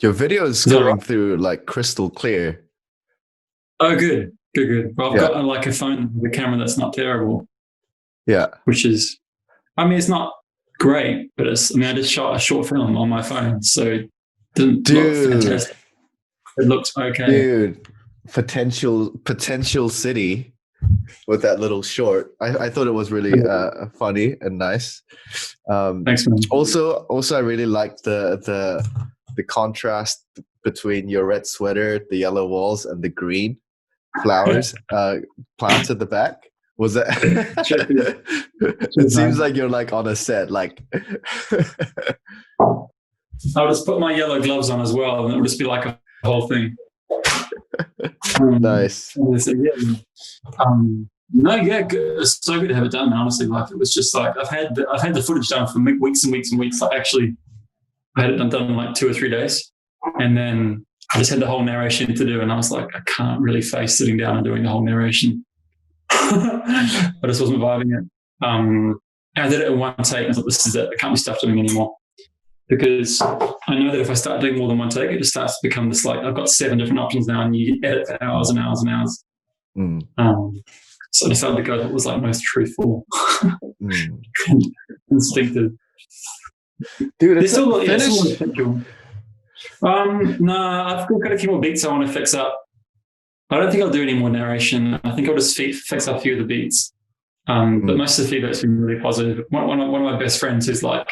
Your video is Is that coming right? through like crystal clear. Oh, good, good, good. Well, I've Yeah, got like a phone with a camera that's not terrible, yeah. which is, I mean, it's not great, but it's. I mean, I just shot a short film on my phone, so it didn't look Dude, fantastic. It looked okay. dude. Potential city with that little short. I thought it was really funny and nice. Thanks, man. Also, I really liked the contrast between your red sweater, the yellow walls, and the green flowers plants at the back. Was that? Cheers, It cheers, seems man. like you're like on a set. Like, I'll just put my yellow gloves on as well, and it'll just be like a whole thing. nice. So, yeah. No, yeah, good. It's so good to have it done. Honestly, like it was just like I've had the footage done for weeks and weeks and weeks. Like actually, I had it done in like 2 or 3 days, and then I just had the whole narration to do, and I was like, I can't really face sitting down and doing the whole narration. I just wasn't vibing it. And I did it in one take. I thought, this is it. I can't be stuff doing anymore because I know that if I start doing more than one take, it just starts to become this like I've got 7 different options now, and you edit for hours and hours and hours. Mm, So I decided to go what was like most truthful, mm. and instinctive. Dude, There's it's a still, yeah, there's still finish. potential. No, I've got a few more beats I want to fix up. I don't think I'll do any more narration. I think I'll just fix up a few of the beats. But Mm, most of the feedback's been really positive. One of my best friends who's like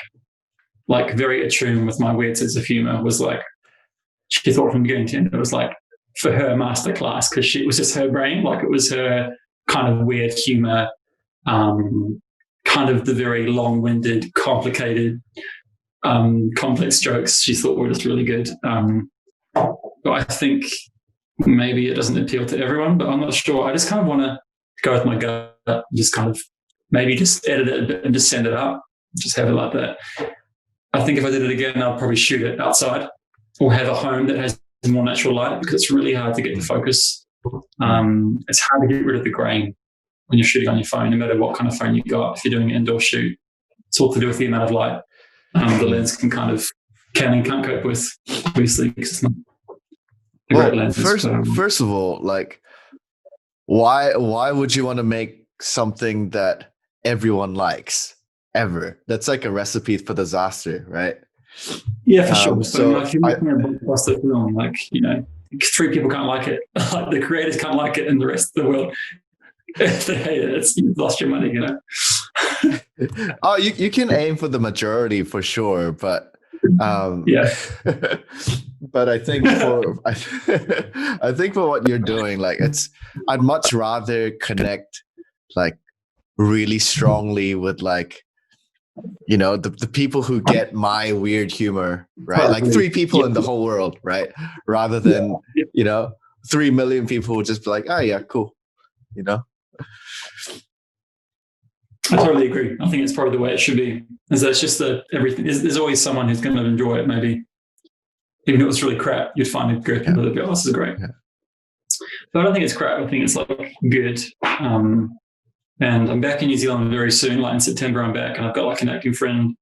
very attuned with my weird sense of humor was like, she thought from beginning to end, it was like for her masterclass because it was just her brain. Like it was her kind of weird humor, kind of the very long-winded, complicated, complex jokes she thought were just really good. But I think maybe it doesn't appeal to everyone, but I'm not sure. I just kind of want to go with my gut, just kind of maybe just edit it a bit and just send it up, just have it like that. I think if I did it again, I'll probably shoot it outside or have a home that has more natural light because it's really hard to get the focus. mm. It's hard to get rid of the grain when you're shooting on your phone, no matter what kind of phone you got. If you're doing an indoor shoot, it's all to do with the amount of light the lens can and can't cope with, obviously, because it's not a great Well, lens. first of all, like, why would you want to make something that everyone likes ever? That's like a recipe for disaster, right? Yeah, for sure. But I mean, So like, if you're I making a blockbuster film, like, 3 people can't like it. Like, the creators can't like it, and the rest of the world, if they hate it, you've lost your money. oh, you can aim for the majority for sure, but Yeah. but I think I think for what you're doing, like I'd much rather connect like really strongly with like the people who get my weird humor, right? Like Totally. 3 people Yeah. in the whole world, right? Rather Yeah. than Yeah. 3 million people who just be like, oh yeah, cool, you know. I totally agree. I think it's probably the way it should be. Is that it's just that everything, there's always someone who's going to enjoy it, maybe. Even if it was really crap, you'd find a group of people that go, oh, this is great. Yeah. But I don't think it's crap. I think it's like good. And I'm back in New Zealand very soon. Like in September, I'm back, and I've got like an acting friend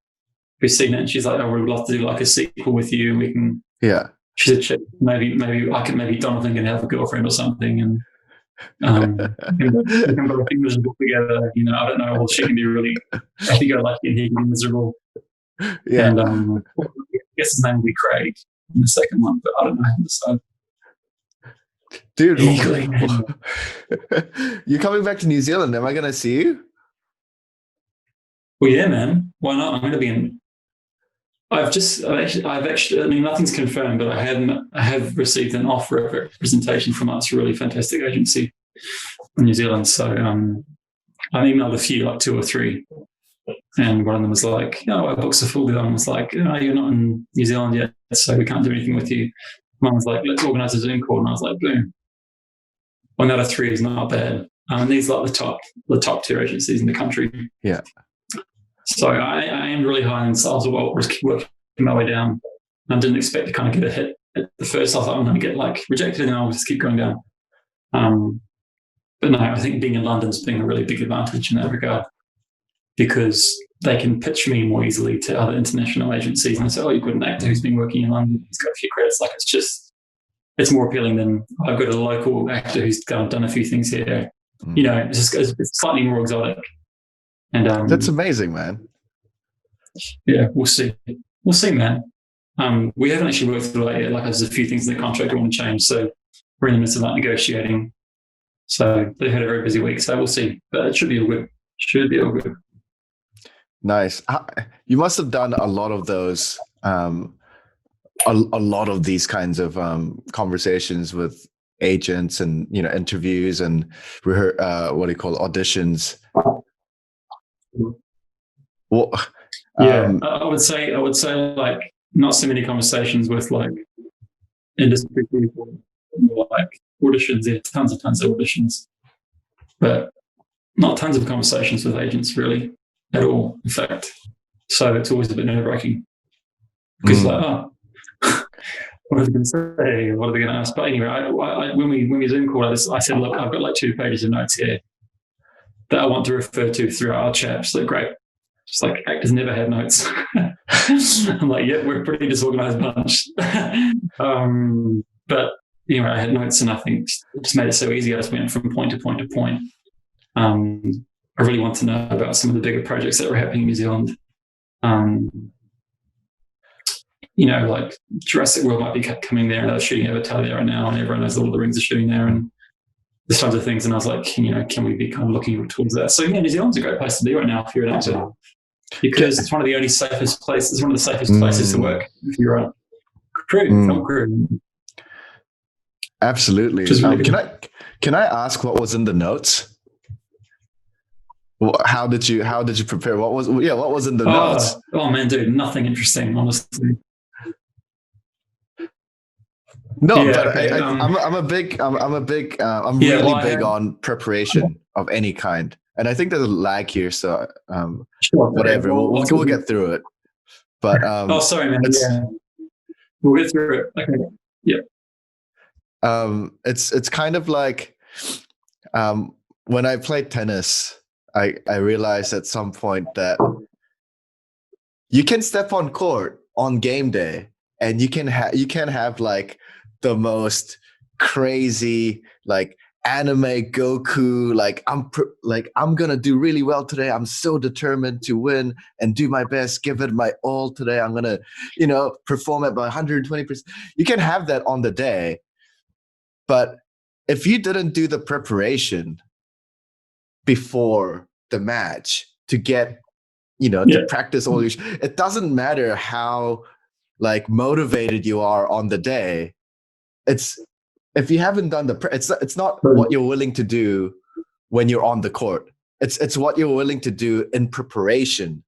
who's seen it, and she's like, "Oh, we'd love to do like a sequel with you, and we can." Yeah. She said, "Maybe maybe Donovan can have a girlfriend or something, and we can both be miserable together." I don't know. Well, she can be really happy-go-lucky, and he can be miserable. Yeah. And I guess his name will be Craig in the second one, but I don't know. So Dude, eagerly. you're coming back to New Zealand. Am I going to see you? Well, yeah, man. Why not? I'm going to be in. I've actually. I mean, nothing's confirmed, but I have received an offer of representation from us, a really fantastic agency in New Zealand. So I emailed a few, like 2 or 3, and one of them was like, "Oh, our books are full." The other one was like, "Oh, you're not in New Zealand yet, so we can't do anything with you." One was like, "Let's organise a Zoom call," and I was like, "Boom." 1 out of 3 is not bad. And these are like the top tier agencies in the country. Yeah. So I am really high in sales as well, just keep working my way down. I didn't expect to kind of get a hit at the first. I thought I'm going to get like rejected and I'll just keep going down. But no, I think being in London's been a really big advantage in that regard. because they can pitch me more easily to other international agencies and say, oh, you've got an actor who's been working in London, he's got a few credits. Like it's more appealing than I've got a local actor who's done a few things here. It's slightly more exotic. And that's amazing, man. Yeah, we'll see. We'll see, man. We haven't actually worked through it yet. Like there's a few things in the contract we want to change. So we're in the midst of negotiating. So they've had a very busy week. So we'll see. But it should be all good. Should be all good. Nice. You must have done a lot of those, a lot of these kinds of conversations with agents and interviews and what do you call auditions. Well, I would say like not so many conversations with like industry people, like auditions. Yeah, tons of auditions, but not tons of conversations with agents really at all. In fact, so it's always a bit nerve-wracking because what are they going to say? What are they going to ask? But anyway, when we Zoom called, I said, look, I've got like 2 pages of notes here that I want to refer to throughout our chat. So great. Just like actors never had notes. I'm like, yeah, we're a pretty disorganized bunch. But anyway, I had notes, and I think it just made it so easy. I just went from point to point to point. I really want to know about some of the bigger projects that were happening in New Zealand. Like Jurassic World might be coming there, and they're shooting Avatar there right now, and everyone knows the Lord of the Rings are shooting there, and there's tons of things. And I was like, can we be kind of looking towards that? So New Zealand's a great place to be right now if you're an actor, because it's one of the only safest places. It's one of the safest places to work if you're a film crew. Absolutely. Really can I ask what was in the notes? How did you prepare? What was in the notes? Oh man, dude, nothing interesting, honestly. No, but okay. I'm really big on prepreration of any kind, and I think there's a lag here. So sure, whatever, we'll get through it. But sorry, man. We'll get through it. Okay. Yeah. It's kind of like when I played tennis, I realized at some point that you can step on court on game day, and you can have like the most crazy like anime Goku, like I'm gonna do really well today. I'm so determined to win and do my best, give it my all today. I'm gonna perform at by 120%. You can have that on the day, but if you didn't do the preparation before the match to get to practice all your it doesn't matter how like motivated you are on the day. It's if you haven't done it's not what you're willing to do when you're on the court. It's what you're willing to do in preparation,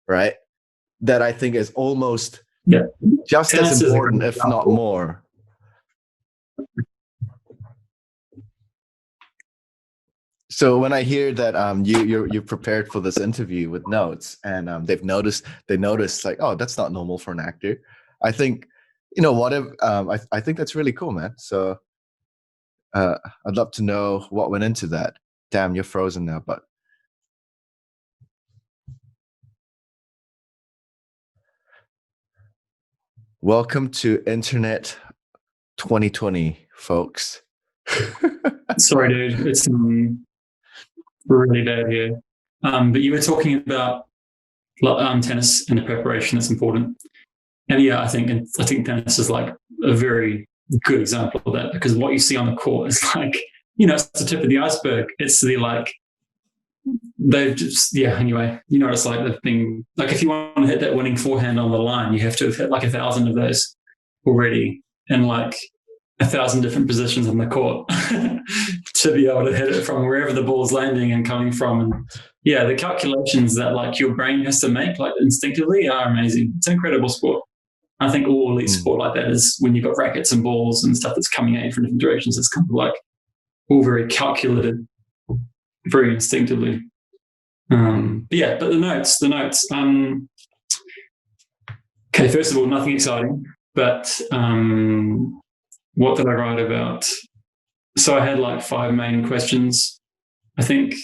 right? That I think is almost just as important, if not more. So when I hear that you're prepared for this interview with notes, and they noticed like, oh, that's not normal for an actor. I think I think that's really cool, man. So I'd love to know what went into that. Damn, you're frozen now, but welcome to Internet 2020, folks. Sorry, dude. It's really bad here. But you were talking about tennis and the preparation that's important. And I think tennis is like a very good example of that, because what you see on the court is like, it's the tip of the iceberg. It's the like, they've just, anyway, it's like the thing, like if you want to hit that winning forehand on the line, you have to have hit like 1,000 of those already in like 1,000 different positions on the court to be able to hit it from wherever the ball's landing and coming from. And the calculations that like your brain has to make like instinctively are amazing. It's an incredible sport. I think all elite sport like that is when you've got rackets and balls and stuff that's coming at you from different directions. It's kind of like all very calculated, very instinctively. But the notes. Okay, first of all, nothing exciting, but what did I write about? So I had like 5 main questions. I think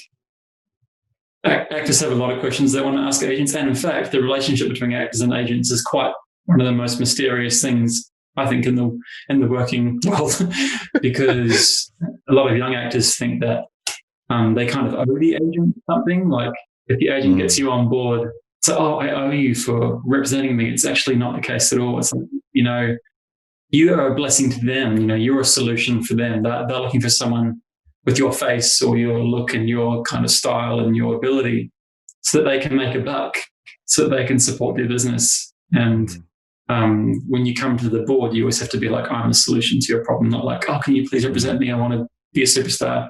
actors have a lot of questions they want to ask agents, and in fact, the relationship between actors and agents is quite one of the most mysterious things I think in the working world, because a lot of young actors think that they kind of owe the agent something. Like if the agent gets you on board, so I owe you for representing me. It's actually not the case at all. It's like, you are a blessing to them. You're a solution for them. They're looking for someone with your face or your look and your kind of style and your ability, so that they can make a buck, so that they can support their business. And when you come to the board, you always have to be like, I'm a solution to your problem, not like, oh, can you please represent me? I want to be a superstar.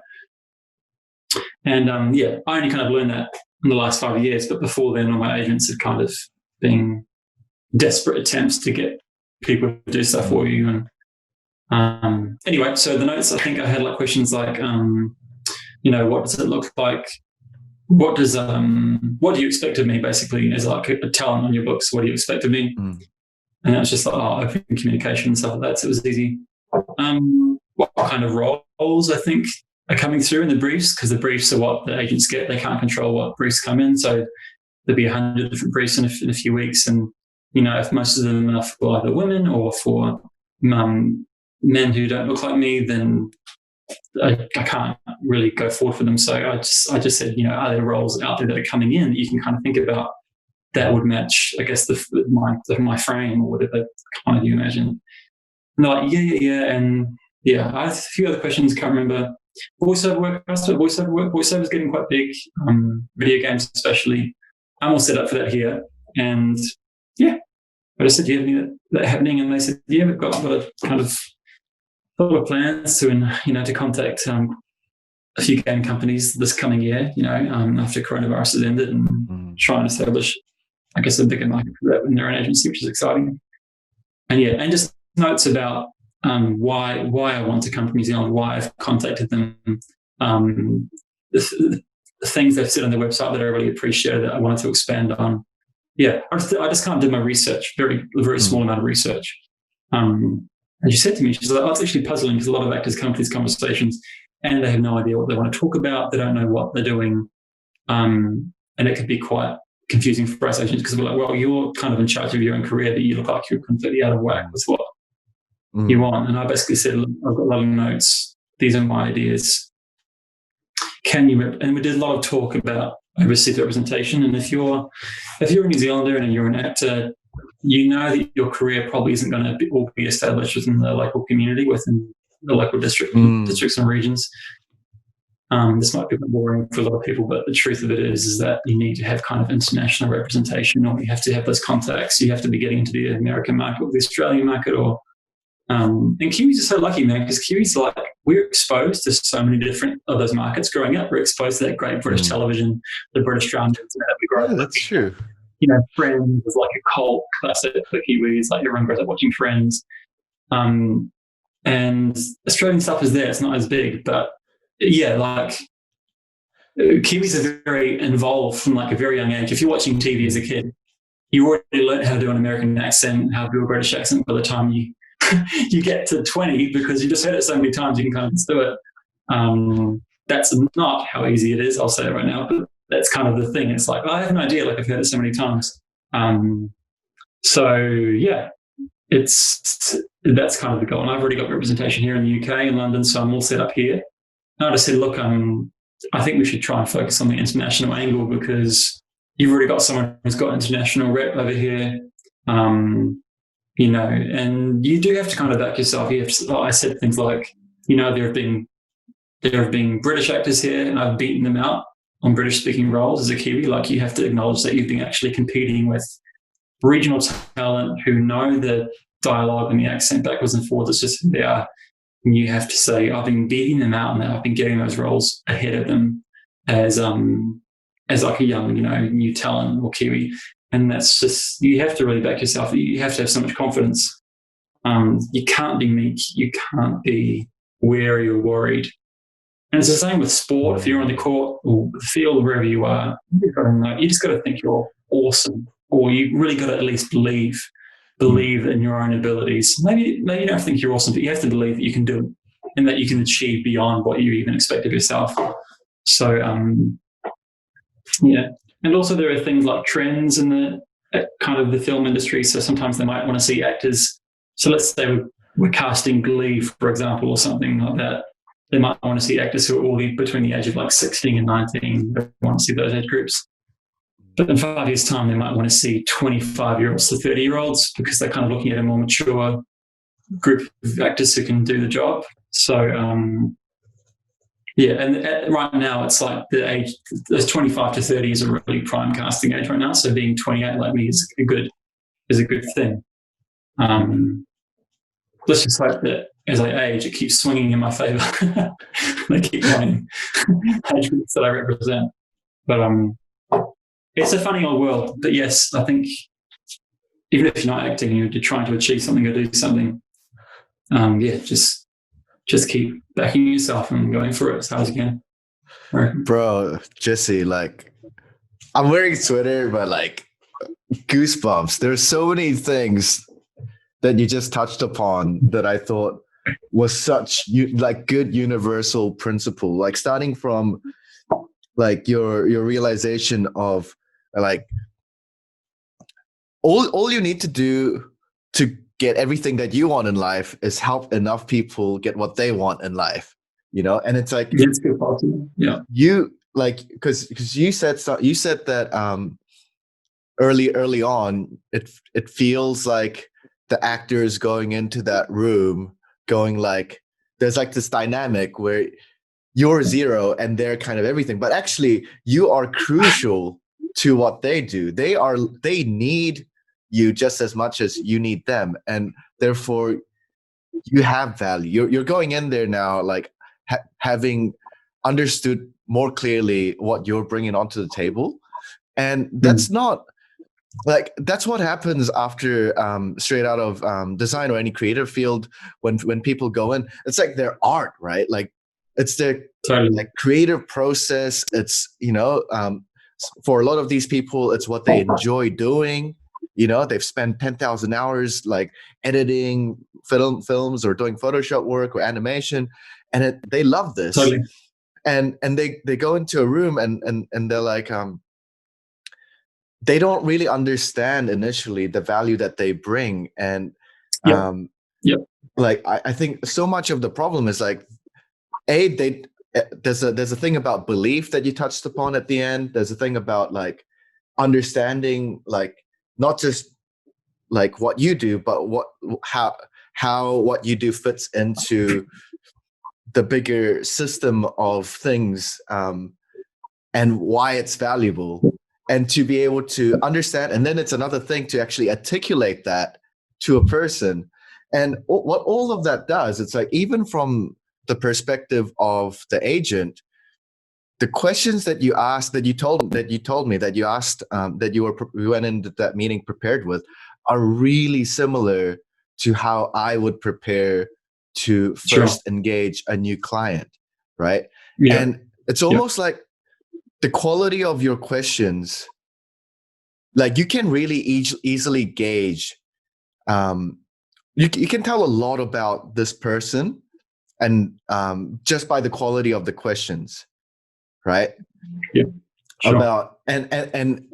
And I only kind of learned that in the last 5 years. But before then, all my agents had kind of been desperate attempts to get people to do stuff for you. And anyway, so the notes, I think I had like questions like, what does it look like? What do you expect of me, basically, as like a talent on your books? What do you expect of me? And that was just like, open communication and stuff like that. So it was easy. What kind of roles I think are coming through in the briefs, because the briefs are what the agents get. They can't control what briefs come in. So there'll be 100 different briefs in a few weeks. And, if most of them are for either women or for men who don't look like me, then I can't really go forward for them. So I just said, are there roles out there that are coming in that you can kind of think about that would match, I guess, my frame or whatever kind of you imagine? And they're like, yeah. And I have a few other questions, can't remember. Voiceover work, voiceover is getting quite big, video games especially. I'm all set up for that here. And I just said, do you have any of that happening? And they said, yeah, we've got a kind of a lot of plans to contact a few game companies this coming year, after coronavirus has ended, and try and establish, I guess, a bigger market for that in their own agency, which is exciting. And just notes about why I want to come to New Zealand, why I've contacted them, the things they've said on their website that I really appreciated that I wanted to expand on. I just kind of did my research, very small amount of research. And she said to me, she's like, it's actually puzzling because a lot of actors come to these conversations and they have no idea what they want to talk about. They don't know what they're doing. And it could be quite confusing for us agents because we're like, well, you're kind of in charge of your own career, but you look like you're completely out of whack with what you want. And I basically said, look, I've got a lot of notes. These are my ideas. And we did a lot of talk about overseas representation. And if you're a New Zealander and you're an actor, that your career probably isn't going to all be established within the local community, within the local districts and regions. This might be boring for a lot of people, but the truth of it is that you need to have kind of international representation, or you have to have those contacts. You have to be getting into the American market or the Australian market, and Kiwis are so lucky, man, because Kiwis we're exposed to so many different of those markets growing up. We're exposed to that great British television, the British dramas that we grow up. That's true. Friends is like a cult classic for Kiwis. Like everyone grows up watching Friends. And Australian stuff is there. It's not as big, but Kiwis are very involved from a very young age. If you're watching TV as a kid, you already learn how to do an American accent, how to do a British accent by the time you get to 20, because you just heard it so many times you can kind of just do it. That's not how easy it is, I'll say it right now, but that's kind of the thing. It's like, I have an idea, I've heard it so many times. That's kind of the goal. And I've already got representation here in the UK, in London, so I'm all set up here. And I just said, look, I think we should try and focus on the international angle, because you've already got someone who's got international rep over here, and you do have to kind of back yourself. I said things like, there have been British actors here, and I've beaten them out on British-speaking roles as a Kiwi. You have to acknowledge that you've been actually competing with regional talent who know the dialogue and the accent backwards and forwards. It's just who they are. And you have to say, I've been beating them out, and I've been getting those roles ahead of them as a young, new talent or Kiwi. And that's just, you have to really back yourself. You have to have so much confidence. You can't be meek. You can't be wary or worried. And it's the same with sport. If you're on the court or the field or wherever you are, you just got to think you're awesome, or you really got to at least believe in your own abilities. Maybe you don't think you're awesome, but you have to believe that you can do it and that you can achieve beyond what you even expect of yourself. So Yeah. And also there are things like trends in the kind of the film industry. So sometimes they might want to see actors. So let's say we're casting Glee, for example, or something like that. They might want to see actors who are all between the age of like 16 and 19. They want to see those age groups. But in 5 years' time, they might want to see 25-year-olds to 30-year-olds because they're kind of looking at a more mature group of actors who can do the job. So, yeah, and right now it's like the age, those 25 to 30 is a really prime casting age right now. So being 28 like me is a good thing. Let's just hope that as I age, it keeps swinging in my favor. They keep wanting age groups that I represent. But it's a funny old world. But yes, I think even if you're not acting, you're trying to achieve something or do something. Yeah, just keep backing yourself and going for it as hard as you can. Right. Bro, Jesse, like, I'm wearing Twitter, but like, goosebumps. There's so many things that you just touched upon that I thought was such like good universal principle. Like starting from like your realization of like all you need to do to get everything that you want in life is help enough people get what they want in life, you know. And it's like it's good possible. Yeah, you like because you said that early on it feels like the actors going into that room going like there's like this dynamic where you're zero and they're kind of everything, but actually you are crucial to what they do. They need you just as much as you need them, and therefore you have value. You're going in there now like having understood more clearly what you're bringing onto the table, and that's not like that's what happens after straight out of design or any creative field. When people go in, it's like their art, right? Like it's their like creative process. It's for a lot of these people, it's what they enjoy doing. You know, they've spent 10,000 hours like editing films or doing Photoshop work or animation, and they love this. Totally. And they go into a room and they're like they don't really understand initially the value that they bring. And like I think so much of the problem is like there's a thing about belief that you touched upon at the end. There's a thing about like understanding like not just like what you do, but how what you do fits into the bigger system of things, and why it's valuable, and to be able to understand. And then it's another thing to actually articulate that to a person. And what all of that does, it's like even from the perspective of the agent, the questions that you asked, that you told me that you asked, that you went into that meeting prepared with, are really similar to how I would prepare to first engage a new client, right? And it's almost like the quality of your questions, like you can really easily gauge. You can tell a lot about this person, and just by the quality of the questions, right? About and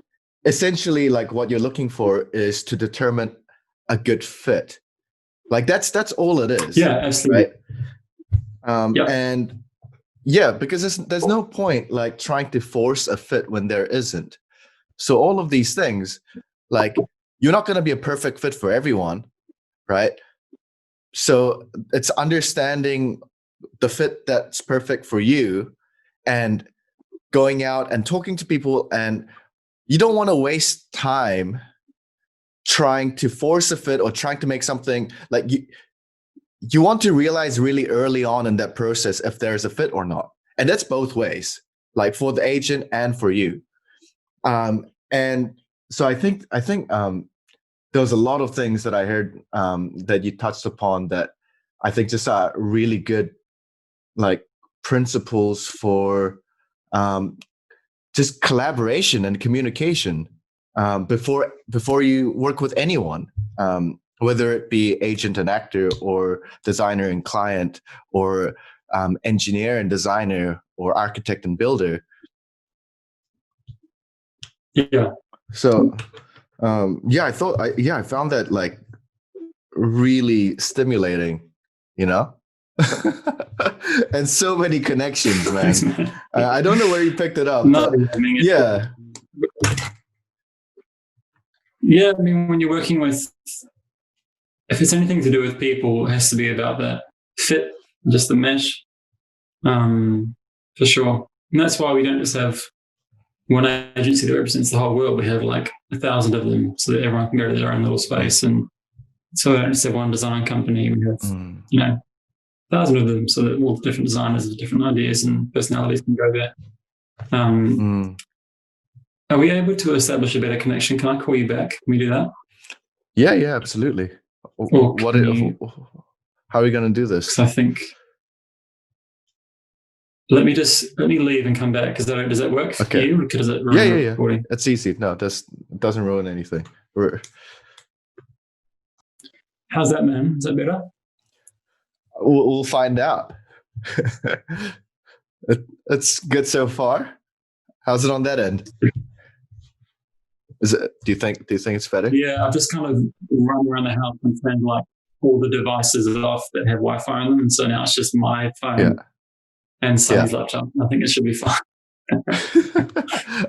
essentially, like what you're looking for is to determine a good fit. Like that's all it is. Yeah, absolutely. Right. And yeah, because there's no point like trying to force a fit when there isn't. So all of these things, like you're not going to be a perfect fit for everyone, right? So it's understanding the fit that's perfect for you and going out and talking to people. And you don't want to waste time trying to force a fit or trying to make something like you want to realize really early on in that process if there's a fit or not. And that's both ways, like for the agent and for you. And so I think there was a lot of things that I heard that you touched upon that I think just are really good, like principles for just collaboration and communication before you work with anyone, whether it be agent and actor or designer and client or engineer and designer or architect and builder. Yeah. So I found that like really stimulating, you know. And so many connections, Thanks, man. man. I don't know where you picked it up, No, but I mean, yeah. Yeah, I mean, when you're working with, if it's anything to do with people, it has to be about that fit, just the mesh, for sure. And that's why we don't just have one agency that represents the whole world. We have like 1,000 of them so that everyone can go to their own little space. And so we don't just have one design company. We have, 1,000 of them so that all the different designers with different ideas and personalities can go there. Are we able to establish a better connection? Can I call you back? Can we do that? Yeah, absolutely. How are we going to do this? I think, let me leave and come back. Does that work for you? Does it ruin the recording? It's easy. No, it doesn't ruin anything. How's that, man? Is that better? We'll find out. It's good so far. How's it on that end? Is it? Do you think it's better? Yeah, I've just kind of run around the house and turned like all the devices off that have Wi-Fi on them, and so now it's just my phone and Sunny's laptop. I think it should be fine.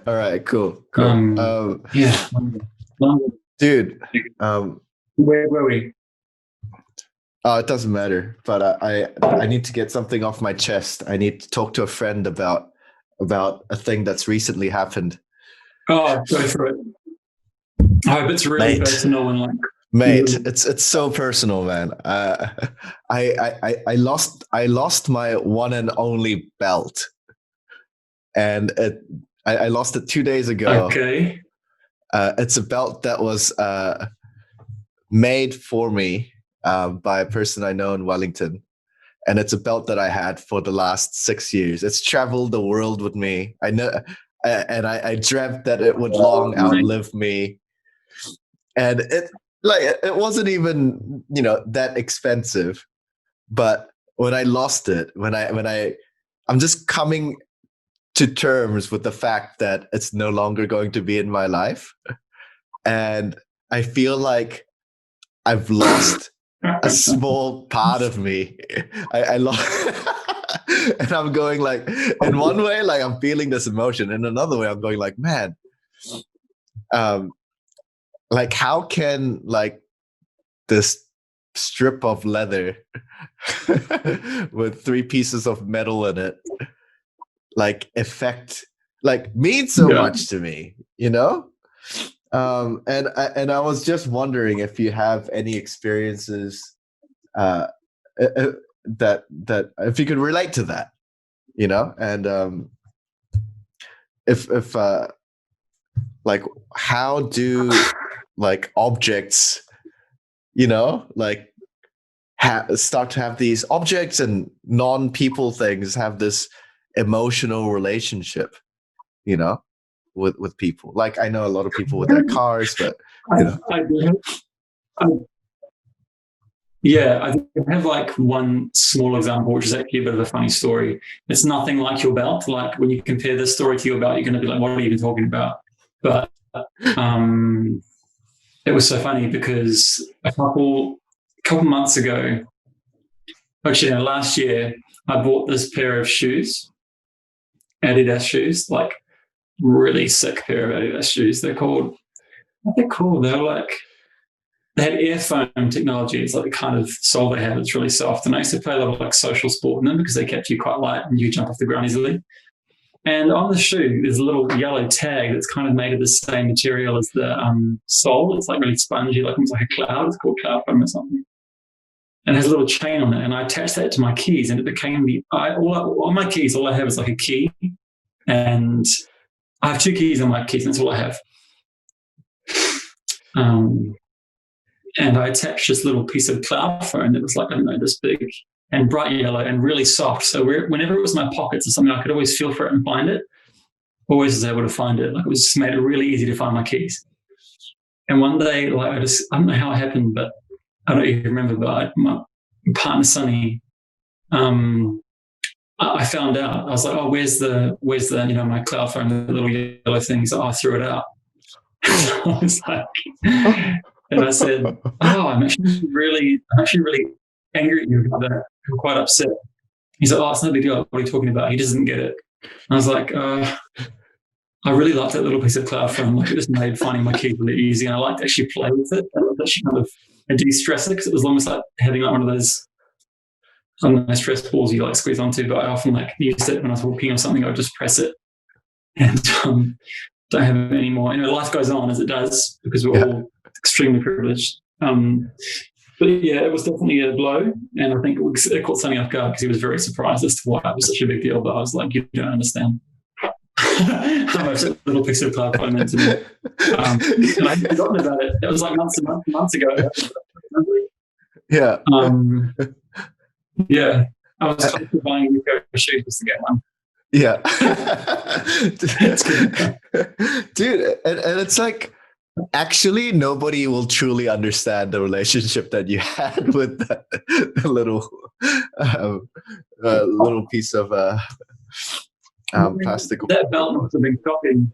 All right, cool. Dude. Where were we? It doesn't matter, but I need to get something off my chest. I need to talk to a friend about a thing that's recently happened. Oh, go for it. I hope it's really personal and like. Mate, it's so personal, man. I lost my one and only belt, and I lost it 2 days ago. Okay. It's a belt that was made for me by a person I know in Wellington, and it's a belt that I had for the last 6 years. It's traveled the world with me. I know, and I dreamt that it would long outlive me, and it wasn't even that expensive, but when I lost it, I'm just coming to terms with the fact that it's no longer going to be in my life, and I feel like I've lost a small part of me. I lost, and I'm going like, in one way, like I'm feeling this emotion, in another way, I'm going like, man, like how can like this strip of leather with 3 pieces of metal in it like mean so much to me, and I was just wondering if you have any experiences that if you could relate to that, and if like how do like objects like start to have these objects and non-people things have this emotional relationship with people. Like I know a lot of people with their cars, but I have like one small example, which is actually a bit of a funny story. It's nothing like your belt. Like when you compare this story to your belt, you're going to be like, what are you even talking about? But it was so funny because a couple months ago, actually last year, I bought this pair of shoes, Adidas shoes, like really sick pair of Adidas shoes. They're called, they're like, they had air foam technology. It's like the kind of sole they have. It's really soft. And I used to play a lot of like social sport in them because they kept you quite light and you jump off the ground easily. And on the shoe, there's a little yellow tag that's kind of made of the same material as the sole. It's like really spongy, like almost like a cloud. It's called cloud foam or something. And it has a little chain on it. And I attached that to my keys, and it became on my keys, all I have is like a key. And I have 2 keys on my keys, and that's all I have. And I attached this little piece of cloud foam that was like, I don't know, this big and bright yellow and really soft. So whenever it was in my pockets or something, I could always feel for it and find it. Always was able to find it. Like it was just made it really easy to find my keys. And one day, like I don't know how it happened, but I don't even remember, but my partner Sunny, I found out. I was like, oh, where's the my cloud foam, the little yellow thing? So I threw it out. I was like, and I said, "Oh, I'm actually really angry at you about that. I'm quite upset." He's like, "Oh, it's no big deal. What are you talking about?" He doesn't get it. And I was like, I really liked that little piece of cloud foam. Like, it just made finding my keys really easy, and I liked to actually play with it. I liked to actually kind of de-stress it, because it was almost like having like one of those, I don't know, stress balls you like squeeze onto. But I often like used it when I was walking or something. I would just press it, and don't have it anymore. You know, life goes on as it does, because we're all extremely privileged. But yeah, it was definitely a blow, and I think it caught Sonny off guard, because he was very surprised as to why it was such a big deal. But I was like, you don't understand. How much a little piece of cloud foam meant to me. And I'd forgotten about it. It was like months ago. Yeah. Yeah. I was close to buying a new pair of shoes just to get one. Yeah. Dude, and it's like, actually nobody will truly understand the relationship that you had with the little little piece of plastic. That belt must have been shocking.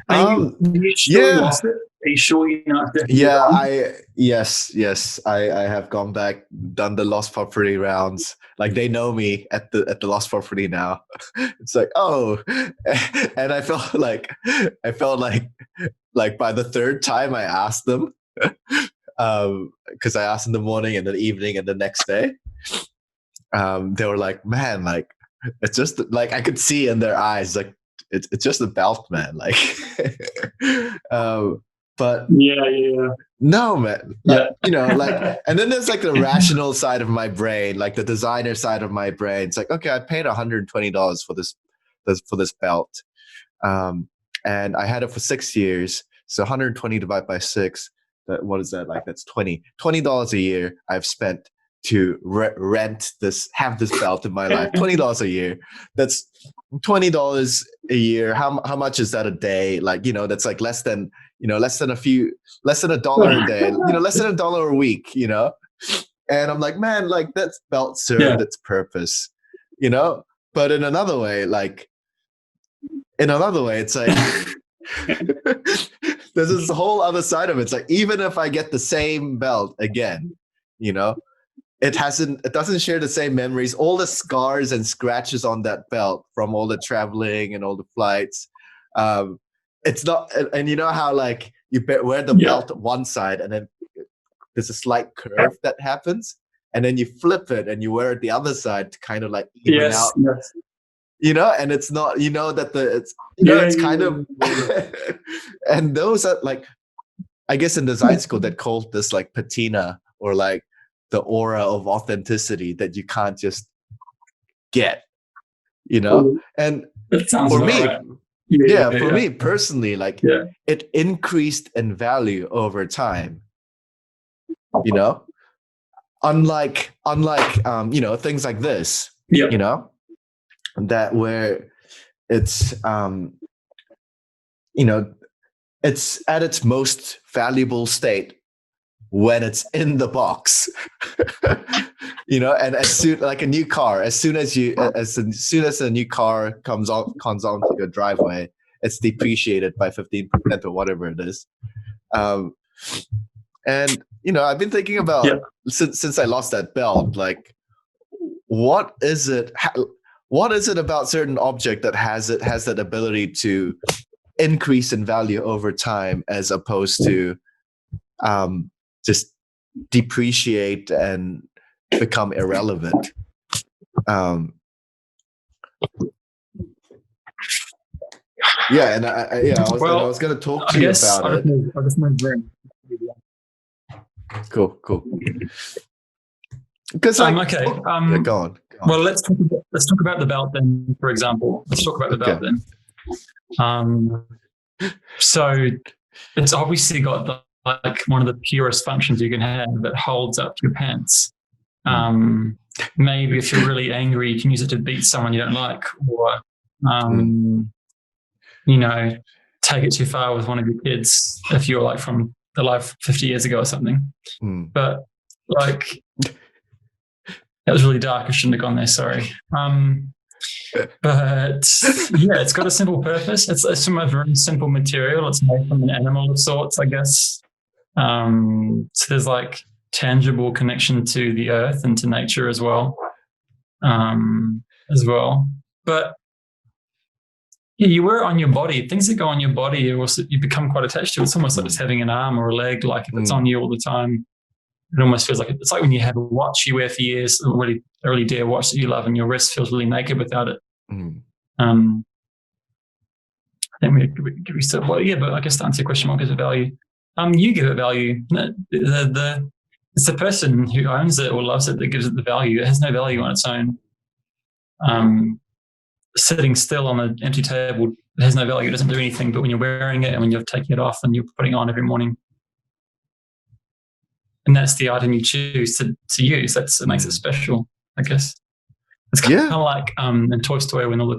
Are you sure you lost it? Are you sure you know? Yeah, yes. I have gone back, done the lost property rounds. Like, they know me at the lost property now. It's like, oh, and I felt like by the third time I asked them, because I asked in the morning and the evening and the next day, they were like, man, like, it's just like, I could see in their eyes, like, it's just a belt, man. Like, but no, man. Like, you know, like, and then there's like the rational side of my brain, like the designer side of my brain. It's like, okay, I paid $120 for this belt, and I had it for 6 years. So 120 divided by 6. What is that? Like, that's $20 a year I've spent to have this belt in my life. $20 a year. That's $20 a year. How much is that a day? Like, you know, that's like less than $1 a day, you know, less than $1 a week, you know? And I'm like, man, like, that belt served its purpose, you know? But in another way, it's like, there's this whole other side of it. It's like, even if I get the same belt again, you know, it doesn't share the same memories. All the scars and scratches on that belt from all the traveling and all the flights. It's not, and you know how, like, you wear the belt on one side and then there's a slight curve that happens, and then you flip it and you wear it the other side to kind of like even out. Yes. You know, and it's not, you know, that it's kind of, and those are like, I guess in design school that called this like patina, or like the aura of authenticity that you can't just get, you know? And for me, for me personally, like, it increased in value over time, you know? Unlike you know, things like this, you know, that where it's you know, it's at its most valuable state when it's in the box. You know, and as soon, like a new car, as soon as a new car comes onto your driveway, it's depreciated by 15% or whatever it is. And you know, I've been thinking about since I lost that belt, like, what is it about certain object that has that ability to increase in value over time, as opposed to just depreciate and become irrelevant. I was going to talk to you about it. I guess my brain. Cool. Because go on. Well, let's talk about the belt then. For example, let's talk about the belt then. So it's obviously got like one of the purest functions you can have that holds up your pants. Maybe if you're really angry, you can use it to beat someone you don't like, or you know, take it too far with one of your kids if you're like from alive 50 years ago or something. But like, that was really dark. I shouldn't have gone there. Sorry. But yeah, it's got a simple purpose. It's from a very simple material. It's made from an animal of sorts, I guess. So there's like tangible connection to the earth and to nature as well. But yeah, you wear it on your body. Things that go on your body, you become quite attached to. It's almost like it's having an arm or a leg. Like if it's on you all the time, it almost feels like it's like when you have a watch you wear for years, a really dear watch that you love, and your wrist feels really naked without it. I think we still, well, yeah, but I guess to answer your question, what gives it value? You give it value. It's the person who owns it or loves it that gives it the value. It has no value on its own. Sitting still on an empty table, it has no value. It doesn't do anything. But when you're wearing it and when you're taking it off and you're putting it on every morning, and that's the item you choose to use, it makes it special, I guess. It's kind of like in Toy Story when all the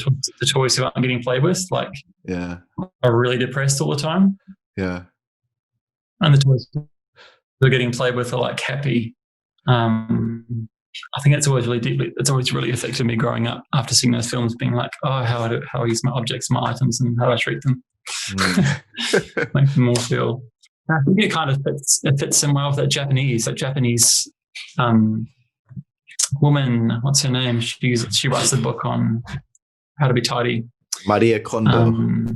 toys who aren't getting played with, like, are really depressed all the time. Yeah. And the toys who are getting played with are like happy. I think it's always really affected me growing up after seeing those films, being like, oh, how I use my objects, my items, and how I treat them. Make them all feel. I think it kind of fits in well with that Japanese woman. What's her name? She writes a book on how to be tidy. Maria Kondo.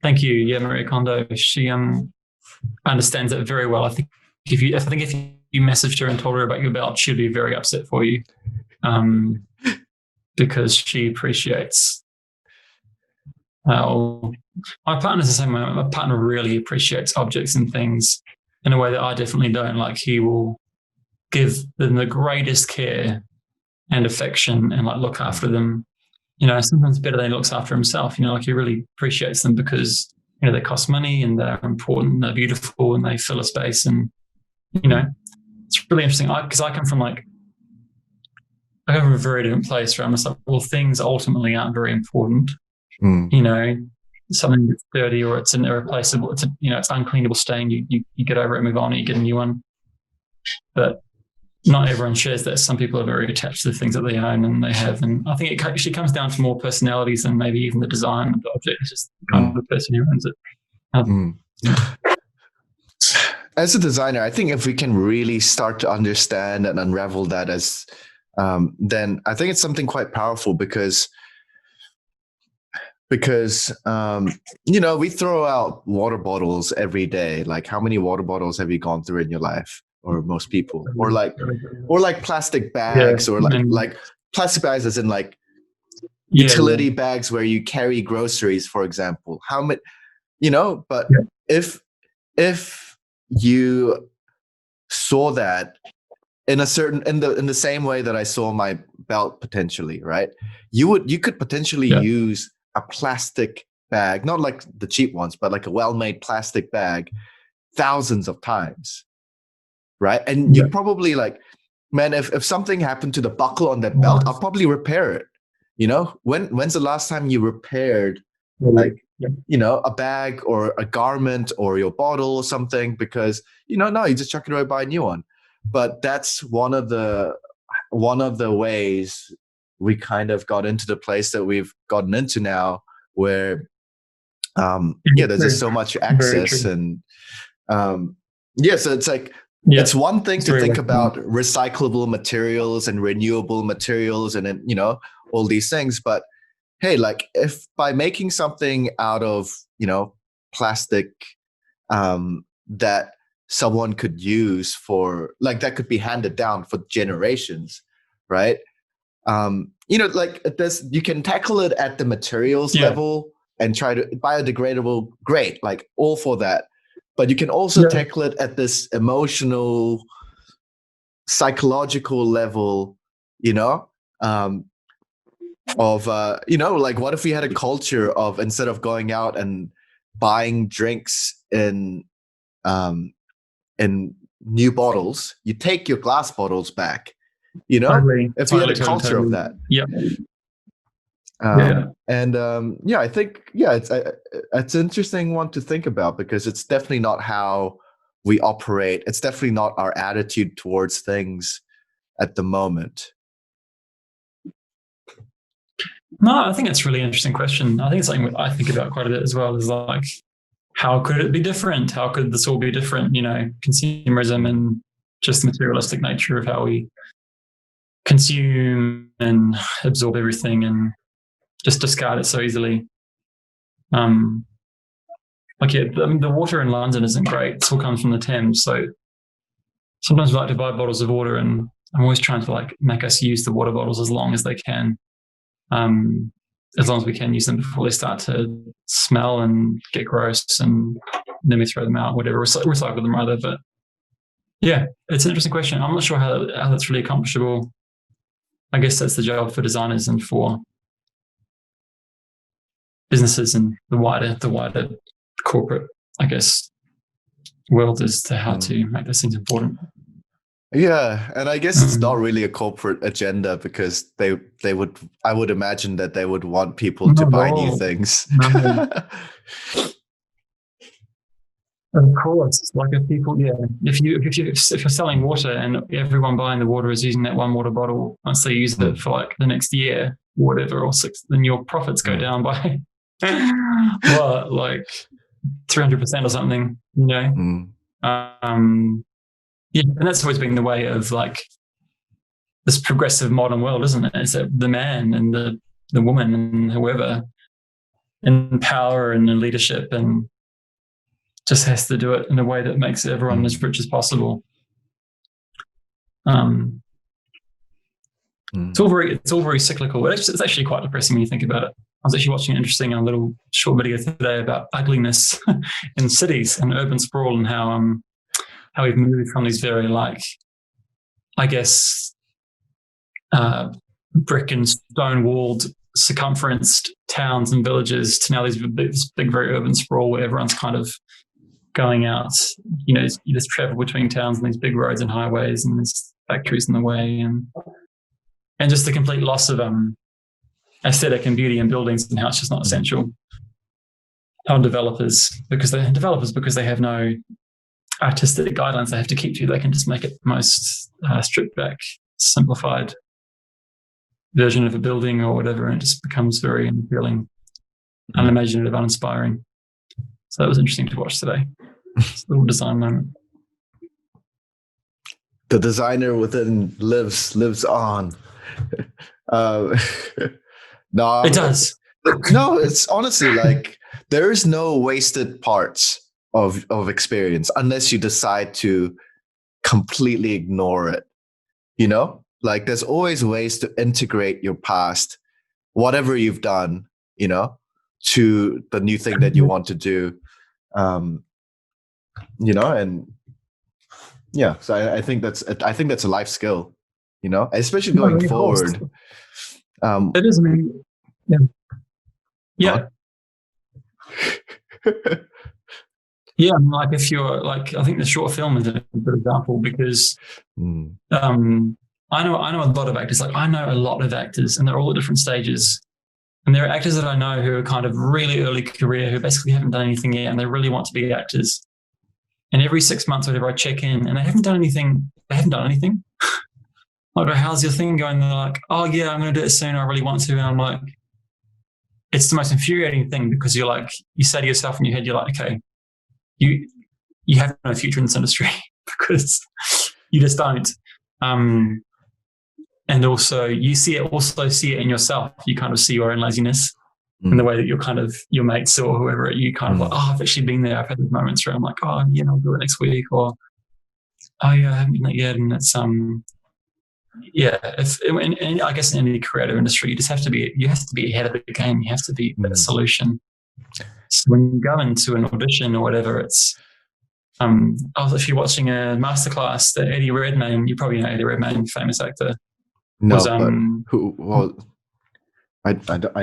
Thank you. Yeah, Maria Kondo. She understands it very well. I think if you messaged her and told her about your belt, she'd be very upset for you, because she appreciates. My partner's the same way. My partner really appreciates objects and things in a way that I definitely don't. Like, he will give them the greatest care and affection and like look after them. Sometimes better than he looks after himself. Like, he really appreciates them because they cost money and they're important, and they're beautiful, and they fill a space. And it's really interesting because I come from a very different place where I'm just like, well, things ultimately aren't very important. Something that's dirty or it's an irreplaceable, it's uncleanable stain. You get over it, move on, and you get a new one. But not everyone shares that. Some people are very attached to the things that they own and they have. And I think it actually comes down to more personalities than maybe even the design of the object. It's just kind of the person who owns it. As a designer, I think if we can really start to understand and unravel that then I think it's something quite powerful because we throw out water bottles every day. Like, how many water bottles have you gone through in your life? Or most people, or like plastic bags, or like plastic bags as in like utility bags where you carry groceries, for example. How many, but if you saw that in the same way that I saw my belt potentially, right? You could potentially use a plastic bag, not like the cheap ones, but like a well-made plastic bag thousands of times. Right. And you probably like, man, if something happened to the buckle on that belt, I'll probably repair it. When's the last time you repaired a bag or a garment or your bottle or something? Because, no, you just chuck it away, buy a new one. But that's one of the ways we kind of got into the place that we've gotten into now, where, there's just so much access and, so it's like, it's one thing to think about recyclable materials and renewable materials and then, all these things. But hey, like, if by making something out of, plastic that someone could use for, like, that could be handed down for generations, right? Like this, you can tackle it at the materials level and try to biodegradable, great, like all for that. But you can also tackle it at this emotional, psychological level, like, what if we had a culture of, instead of going out and buying drinks in new bottles, you take your glass bottles back, if we had a culture of that. I think it's an interesting one to think about, because it's definitely not how we operate. It's definitely not our attitude towards things at the moment. No, I think it's a really interesting question. I think it's something I think about quite a bit as well, is like, how could it be different? How could this all be different? You know, consumerism and just the materialistic nature of how we consume and absorb everything and just discard it so easily. Like, yeah, I mean, the water in London isn't great. It all comes from the Thames. So sometimes we like to buy bottles of water, and I'm always trying to like make us use the water bottles as long as they can. As long as we can use them before they start to smell and get gross, and then we throw them out, whatever, recycle them rather. But yeah, it's an interesting question. I'm not sure how that's really accomplishable. I guess that's the job for designers and for businesses and the wider corporate, I guess, world, as to how to make those things important. Yeah, and I guess it's not really a corporate agenda, because I would imagine that they would want people to buy new things. Of course, like if people, if you're selling water and everyone buying the water is using that one water bottle, once they use it for like the next year, whatever, or 6, then your profits go down by what, like 300% or something, you know? Yeah, and that's always been the way of like this progressive modern world, isn't it? Is that the man and the woman and whoever in power and in leadership, and just has to do it in a way that makes everyone as rich as possible. It's all very cyclical. It's actually quite depressing when you think about it. I was actually watching an interesting little short video today about ugliness in cities and urban sprawl, and how we've moved from these very, like, I guess, brick and stone walled, circumferenced towns and villages to now this big, very urban sprawl where everyone's kind of going out. You know, there's travel between towns and these big roads and highways, and there's factories in the way, and just the complete loss of aesthetic and beauty in buildings, and how it's just not essential. How developers, because they have no artistic guidelines they have to keep to, they can just make it the most stripped back, simplified version of a building or whatever, and it just becomes very unappealing, unimaginative, uninspiring. So that was interesting to watch today. It's a little design moment. The designer within lives on. No, it does. No, it's honestly like there is no wasted parts of experience unless you decide to completely ignore it. You know, like there's always ways to integrate your past, whatever you've done, you know, to the new thing that you want to do. You know, and yeah, so I think that's a life skill, you know, especially going forward. It is. I mean, yeah. Yeah, like if you're like, I think the short film is a good example, because I know a lot of actors. Like I know a lot of actors, and they're all at different stages. And there are actors that I know who are kind of really early career, who basically haven't done anything yet, and they really want to be actors. And every 6 months or whatever, I check in, and they haven't done anything. Like, how's your thing going? They're like, oh yeah, I'm going to do it soon. I really want to. And I'm like, it's the most infuriating thing, because you're like, you say to yourself in your head, you're like, okay, you have no future in this industry because you just don't. And also you see it in yourself. You kind of see your own laziness in the way that you're kind of, your mates or whoever, you kind of like, oh, I've actually been there. I've had these moments where I'm like, oh, yeah, I'll do it next week, or oh yeah, I haven't done it yet. And it's yeah, and I guess in any creative industry, you have to be ahead of the game. You have to be a solution. So when you go into an audition or whatever, it's if you're watching a masterclass, that Eddie Redmayne, you probably know Eddie Redmayne, famous actor. No, but who? Well, I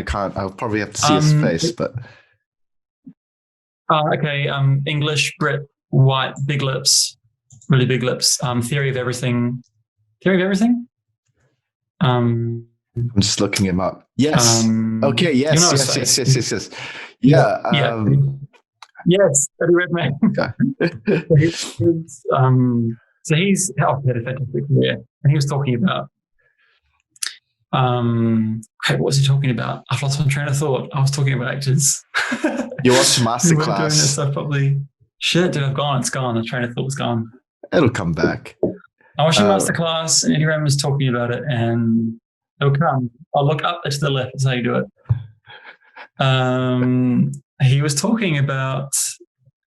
can't. I'll probably have to see his face, but. Okay. English, Brit, white, big lips, really big lips. Theory of Everything. I'm just looking him up. Yes. Okay. Yes. Yeah. Yes. Eddie Redmayne. Yeah. So he's had a fantastic career, and he was talking about What was he talking about? I've lost my train of thought. I was talking about actors. You watched We weren't doing this Masterclass. stuff properly. Shit, dude, I've gone. It's gone. The train of thought was gone. It'll come back. I watched Masterclass, and Eddie Ram was talking about it, and it'll come. I'll look up to the left. That's how you do it. He was talking about.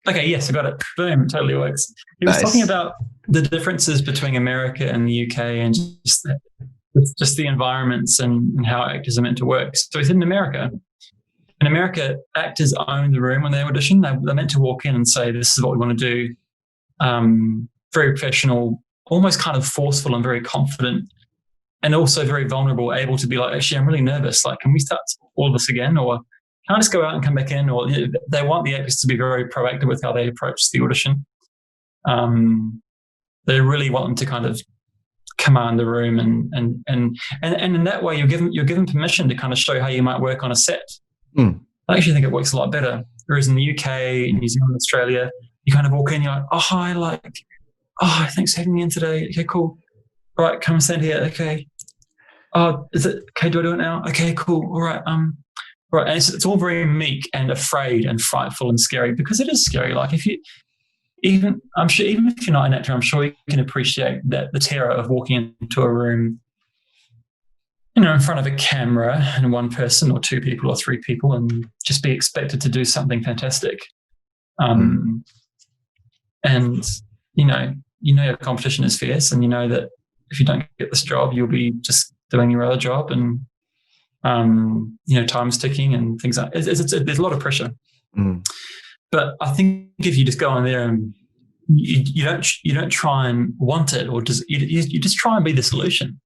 Okay, yes, I got it. Boom, it totally works. He was talking about the differences between America and the UK, and just the environments and how actors are meant to work. So he said in America, actors own the room when they audition. They're meant to walk in and say, "This is what we want to do." Very professional, almost kind of forceful and very confident, and also very vulnerable, able to be like, "Actually, I'm really nervous. Like, can we start all of this again?" Or can I just go out and come back in? Or they want the actors to be very proactive with how they approach the audition. They really want them to kind of command the room, and in that way, you're given permission to kind of show how you might work on a set. I actually think it works a lot better. Whereas in the UK, New Zealand, Australia, you kind of walk in, you're like, "Oh, hi, thanks for having me in today. Okay, cool. All right, come and stand here. Okay. Oh, is it okay? Do I do it now? Okay, cool. All right. Right, and it's all very meek and afraid and frightful and scary, because it is scary. Like I'm sure even if you're not an actor, I'm sure you can appreciate that the terror of walking into a room, in front of a camera and one person or two people or three people, and just be expected to do something fantastic. And your competition is fierce, and you know that if you don't get this job, you'll be just doing your other job, and time's ticking and things like there's a lot of pressure. But I think if you just go in there and you don't try and want it, or just you just try and be the solution.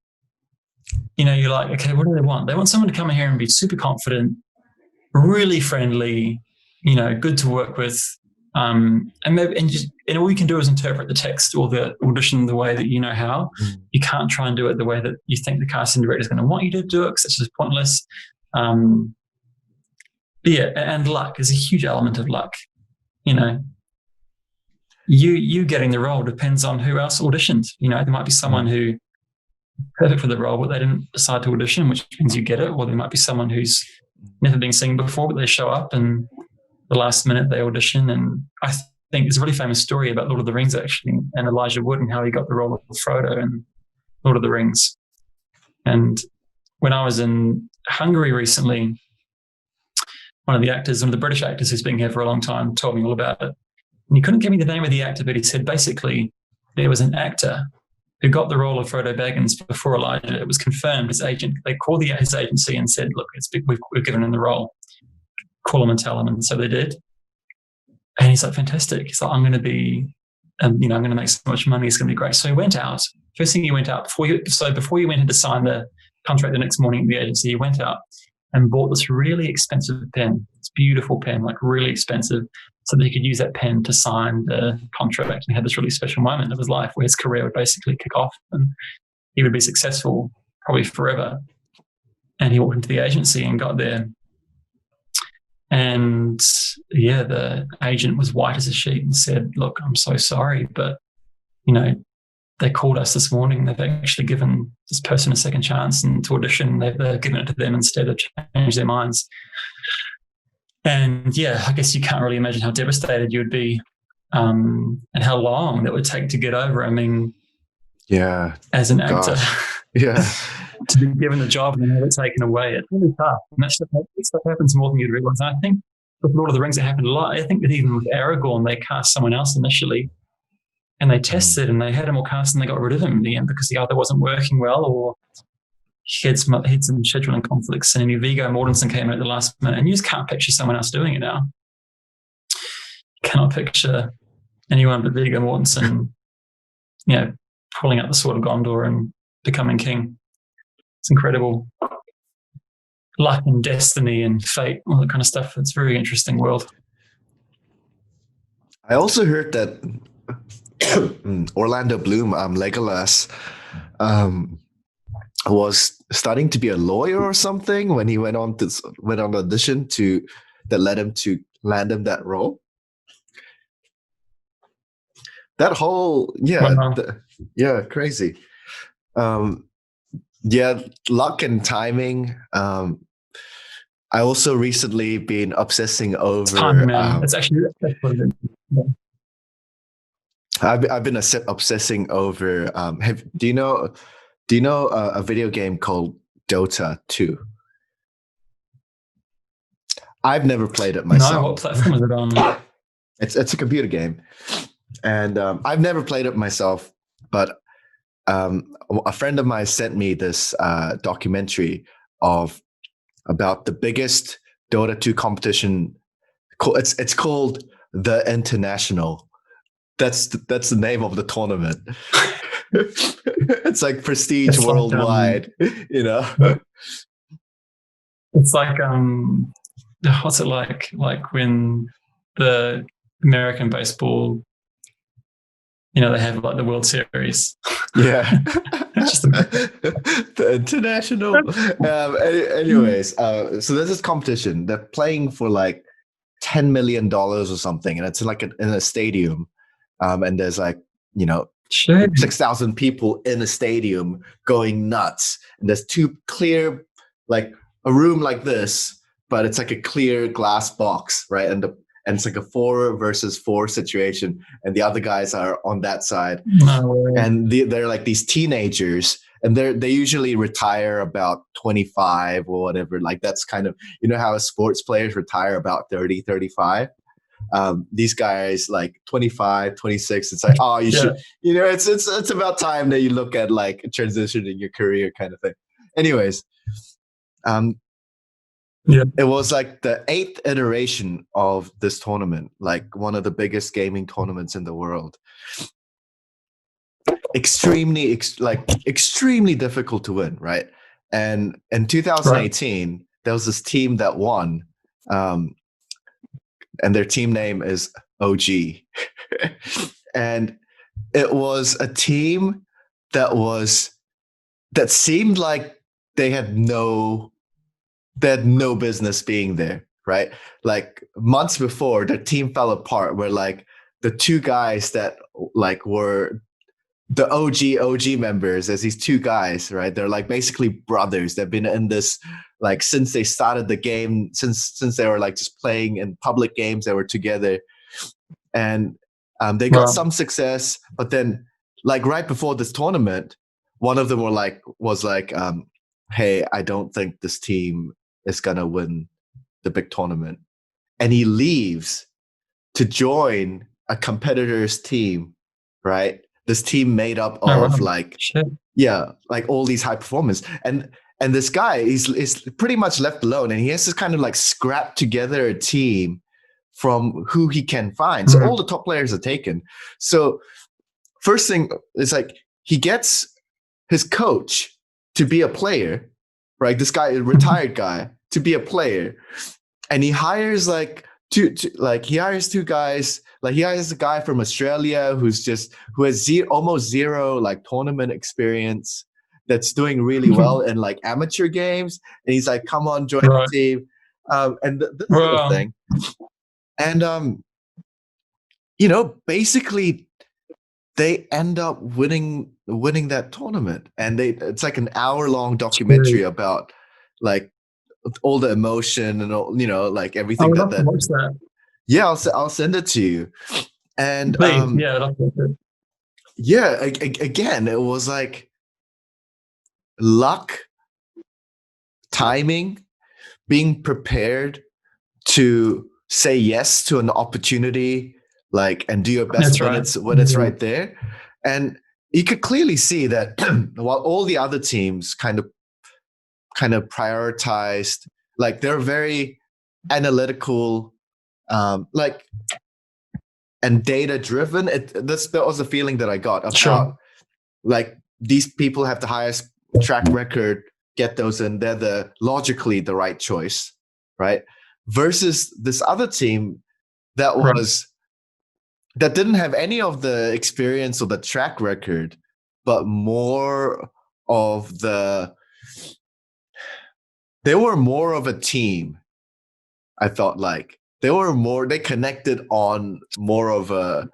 You're like, okay, what do they want? They want someone to come in here and be super confident, really friendly, good to work with, and all you can do is interpret the text or the audition the way that you know how. You can't try and do it the way that you think the casting director is going to want you to do it, because it's just pointless. And luck is a huge element of luck. You getting the role depends on who else auditioned. There might be someone who perfect for the role, but they didn't decide to audition, which means you get it. Or there might be someone who's never been seen before, but they show up and the last minute they audition. And I think there's a really famous story about Lord of the Rings, actually, and Elijah Wood and how he got the role of Frodo in Lord of the Rings. And when I was in Hungary recently, one of the British actors who's been here for a long time, told me all about it. And he couldn't give me the name of the actor, but he said basically there was an actor who got the role of Frodo Baggins before Elijah. It was confirmed. His agent, they called his agency and said, "Look, we've given him the role. Call him and tell him." And so they did. And he's like, "Fantastic." He's like, "I'm going to be, I'm going to make so much money. It's going to be great." So he went out. First thing he went out before he went in to sign the contract the next morning at the agency, he went out and bought this really expensive pen, this beautiful pen, like really expensive, so that he could use that pen to sign the contract and have this really special moment of his life where his career would basically kick off and he would be successful probably forever. And he walked into the agency and got there. And the agent was white as a sheet and said, "Look, I'm so sorry, but, they called us this morning and they've actually given this person a second chance, and to audition, they've given it to them instead of changed their minds." And I guess you can't really imagine how devastated you would be, and how long that would take to get over. I mean, as an actor, to be given the job and have it taken away, it's really tough. And that stuff happens more than you'd realize. And I think with Lord of the Rings, it happened a lot. I think that even with Aragorn, they cast someone else initially, and they tested and they had him all cast and they got rid of him in the end because he either wasn't working well or he had some scheduling conflicts. And Viggo Mortensen came in at the last minute, and you just can't picture someone else doing it now. You cannot picture anyone but Viggo Mortensen, pulling out the sword of Gondor and becoming king. It's incredible. Luck and destiny and fate, all that kind of stuff. It's a very interesting world. I also heard that Orlando Bloom, Legolas, was studying to be a lawyer or something when he went on audition that led him to land him that role. That whole crazy. Yeah, luck and timing. I also recently been obsessing It's timing, over. man. It's actually that's what it is. Yeah. I've been obsessing over. Do you know a video game called Dota 2? I've never played it No, myself. what platform is it on? It's a computer game, and I've never played it myself. But a friend of mine sent me this documentary of about the biggest Dota 2 competition. It's called the International. That's the name of the tournament. It's like prestige It's like worldwide, you know. it's like what's it like? Like when the American baseball, they have like the World Series. Yeah. It's just The International. Anyways, so there's this competition. They're playing for like $10 million or something, and it's like in a stadium. And there's like, you know, shit. 6,000 people in a stadium going nuts. And there's two clear, like a room like this, but it's like a clear glass box, right? And it's like a 4 versus 4 situation, and the other guys are on that side. No way. And they're like these teenagers, and they usually retire about 25 or whatever. Like that's kind of, you know how sports players retire about 30, 35. These guys like 25, 26. It's like, oh, you should, it's about time that you look at like a transition in your career kind of thing. Anyways, it was like the 8th iteration of this tournament, like one of the biggest gaming tournaments in the world. Extremely difficult to win, right? And in 2018, there was this team that won, and their team name is OG. And it was a team that seemed like they had no business being there, right? Like months before, the team fell apart, where like the two guys that like were the OG members, as these two guys, right? They're like basically brothers. They've been in this like since they started the game, since they were like just playing in public games. They were together, and they got some success. But then, like right before this tournament, one of them was like, "Hey, I don't think this team is gonna win the big tournament," and he leaves to join a competitor's team, right? This team made up of like all these high performers, and this guy is pretty much left alone, and he has to kind of like scrap together a team from who he can find. So all the top players are taken. So first thing is like he gets his coach to be a player, right? This guy, a retired guy, to be a player, and he hires like he hires two guys. Like he hires a guy from Australia who has almost zero like tournament experience, that's doing really well in like amateur games, and he's like, "Come on, join the team," and this sort of thing. And basically, they end up winning that tournament, and it's like an hour-long documentary about like all the emotion and all, like everything. I would love to watch that. Yeah, I'll send it to you. And please, yeah, I'd love to. Yeah, again, it was like luck, timing, being prepared to say yes to an opportunity, like, and do your best when it's right there. And you could clearly see that while all the other teams kind of prioritized, like they're very analytical, like, and data driven. That was the feeling that I got about like these people have the highest track record, get those in, they're logically the right choice, right? Versus this other team that that didn't have any of the experience or the track record, but more of they were more of a team. I felt like they connected on more of a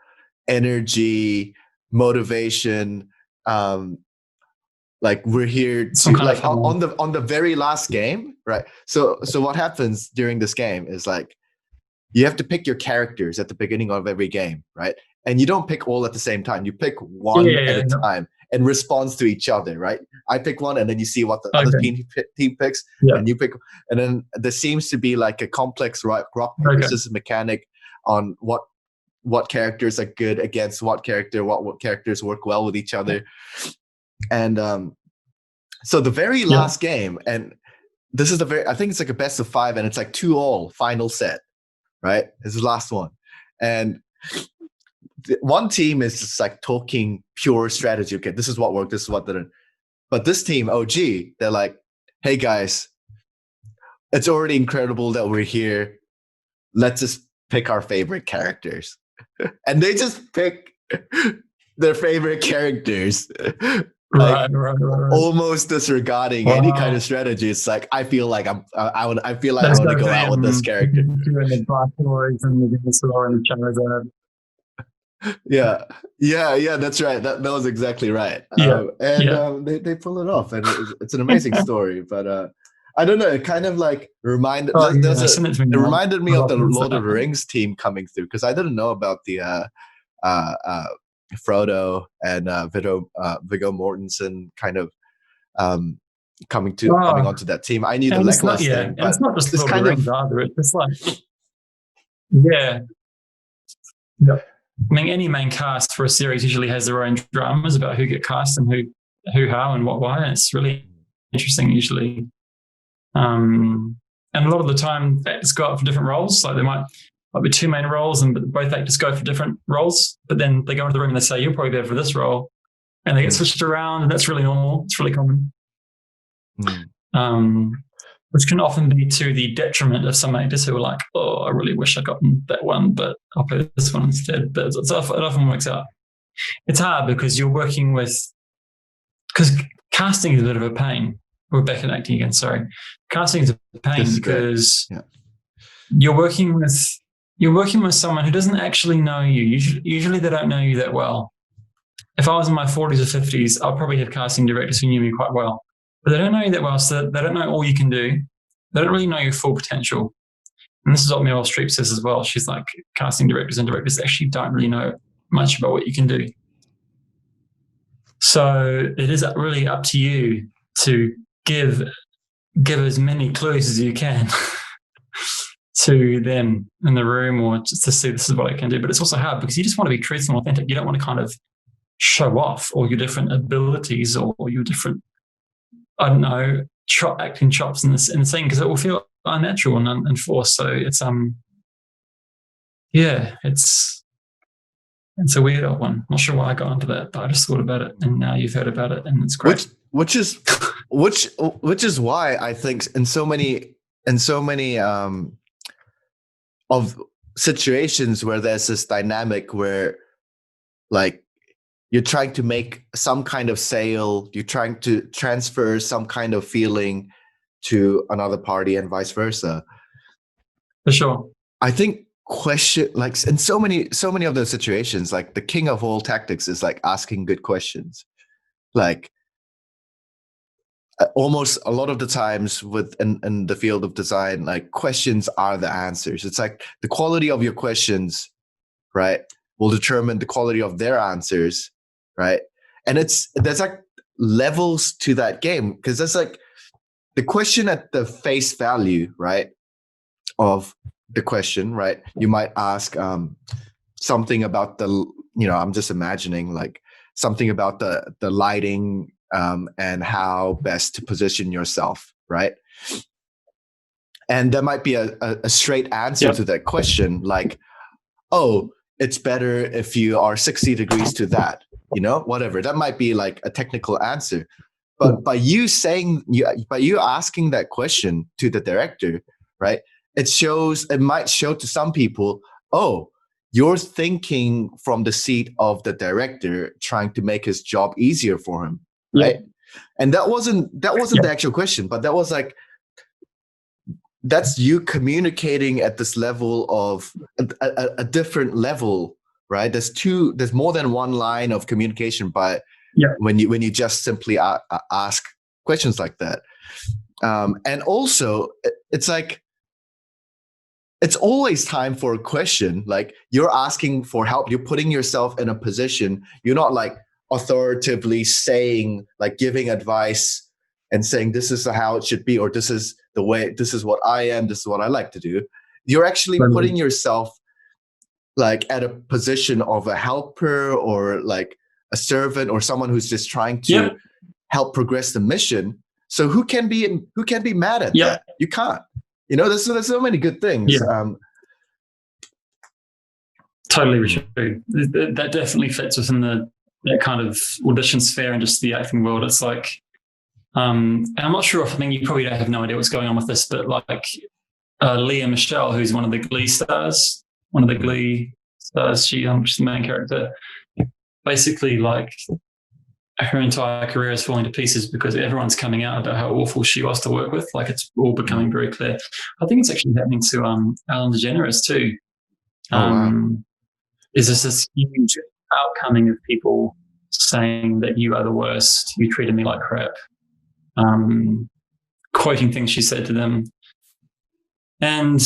energy, motivation, like we're here Some to kind like of on the very last game, right? So what happens during this game is like you have to pick your characters at the beginning of every game, right? And you don't pick all at the same time. You pick one at a time and responds to each other, right? I pick one, and then you see what the other team picks, and you pick, and then there seems to be like a complex rock paper scissors mechanic on what characters are good against what character, what characters work well with each other, and so the very last game, and this is I think it's like a best of 5, and it's like 2-all final set, right? It's the last one, and one team is just like talking pure strategy. Okay, this is what worked, this is what didn't. But this team, OG, they're like, hey guys, it's already incredible that we're here. Let's just pick our favorite characters. And they just pick their favorite characters. Like, right. Almost disregarding any kind of strategy. It's like I feel like I want to go out with this character. Yeah, that's right. That was exactly right. They pull it off, and it's an amazing story. But I don't know. It kind of like reminded me of the Lord of the Rings team coming through, because I didn't know about the Frodo and Viggo Mortensen kind of coming onto that team. I knew the Legolas thing, but it's not just this kind of either. It's just like I mean, any main cast for a series usually has their own dramas about who get cast and who how and what why. And it's really interesting usually. And a lot of the time actors go out for different roles. Like there might be 2 main roles, and both actors go for different roles. But then they go into the room and they say, "You're probably better for this role," and they get switched around, and that's really normal. It's really common. Which can often be to the detriment of some actors who are like, "Oh, I really wish I'd gotten that one, but I'll play this one instead." But it often works out. It's hard because you're working with, because casting is a bit of a pain. We're back in acting again. Sorry, casting is a pain because you're working with someone who doesn't actually know you. Usually, they don't know you that well. If I was in my 40s or 50s, I'll probably have casting directors who knew me quite well. But they don't know you that well, so they don't know all you can do. They don't really know your full potential. And this is what Meryl Streep says as well. She's like, casting directors and directors actually don't really know much about what you can do. So it is really up to you to give as many clues as you can to them in the room, or just to see this is what I can do. But it's also hard because you just want to be truthful and authentic. You don't want to kind of show off all your different abilities or your different, I don't know, acting chops in the scene, because it will feel unnatural and unforced. So it's it's a weird one. Not sure why I got into that, but I just thought about it, and now you've heard about it, and it's great. Which is why I think in so many of situations where there's this dynamic where like you're trying to make some kind of sale, you're trying to transfer some kind of feeling to another party and vice versa. For sure. I think like in so many of those situations, like the king of all tactics is like asking good questions. Like almost a lot of the times in the field of design, like questions are the answers. It's like the quality of your questions, right, will determine the quality of their answers. Right. And there's like levels to that game, because there's like the question at the face value, right, of the question, right? You might ask something about I'm just imagining like something about the lighting and how best to position yourself, right? And there might be a straight answer to that question, like, oh, it's better if you are 60 degrees to that. Whatever. That might be like a technical answer. But by you asking that question to the director, right, it might show to some people, oh, you're thinking from the seat of the director, trying to make his job easier for him, right? And that wasn't the actual question, but that was like, that's you communicating at this level of a different level, right? There's more than one line of communication, but Yeah. when you just simply ask questions like that. And also, it's like, it's always time for a question. Like, you're asking for help. You're putting yourself in a position. You're not like authoritatively saying, like giving advice and saying this is how it should be, or this is the way, this is what I am, this is what I like to do. You're actually putting yourself like at a position of a helper, or like a servant, or someone who's just trying to help progress the mission. So who can be mad at that? You can't. You know, there's so many good things. Totally true. That definitely fits within that kind of audition sphere and just the acting world. It's like, and I'm not sure if, I think you probably have no idea what's going on with this, but like Leah Michelle, who's one of the Glee stars, she's the main character. Basically, like, her entire career is falling to pieces because everyone's coming out about how awful she was to work with. Like, it's all becoming very clear. I think it's actually happening to Ellen DeGeneres too. Is this huge outcoming of people saying that you are the worst, you treated me like crap, quoting things she said to them. And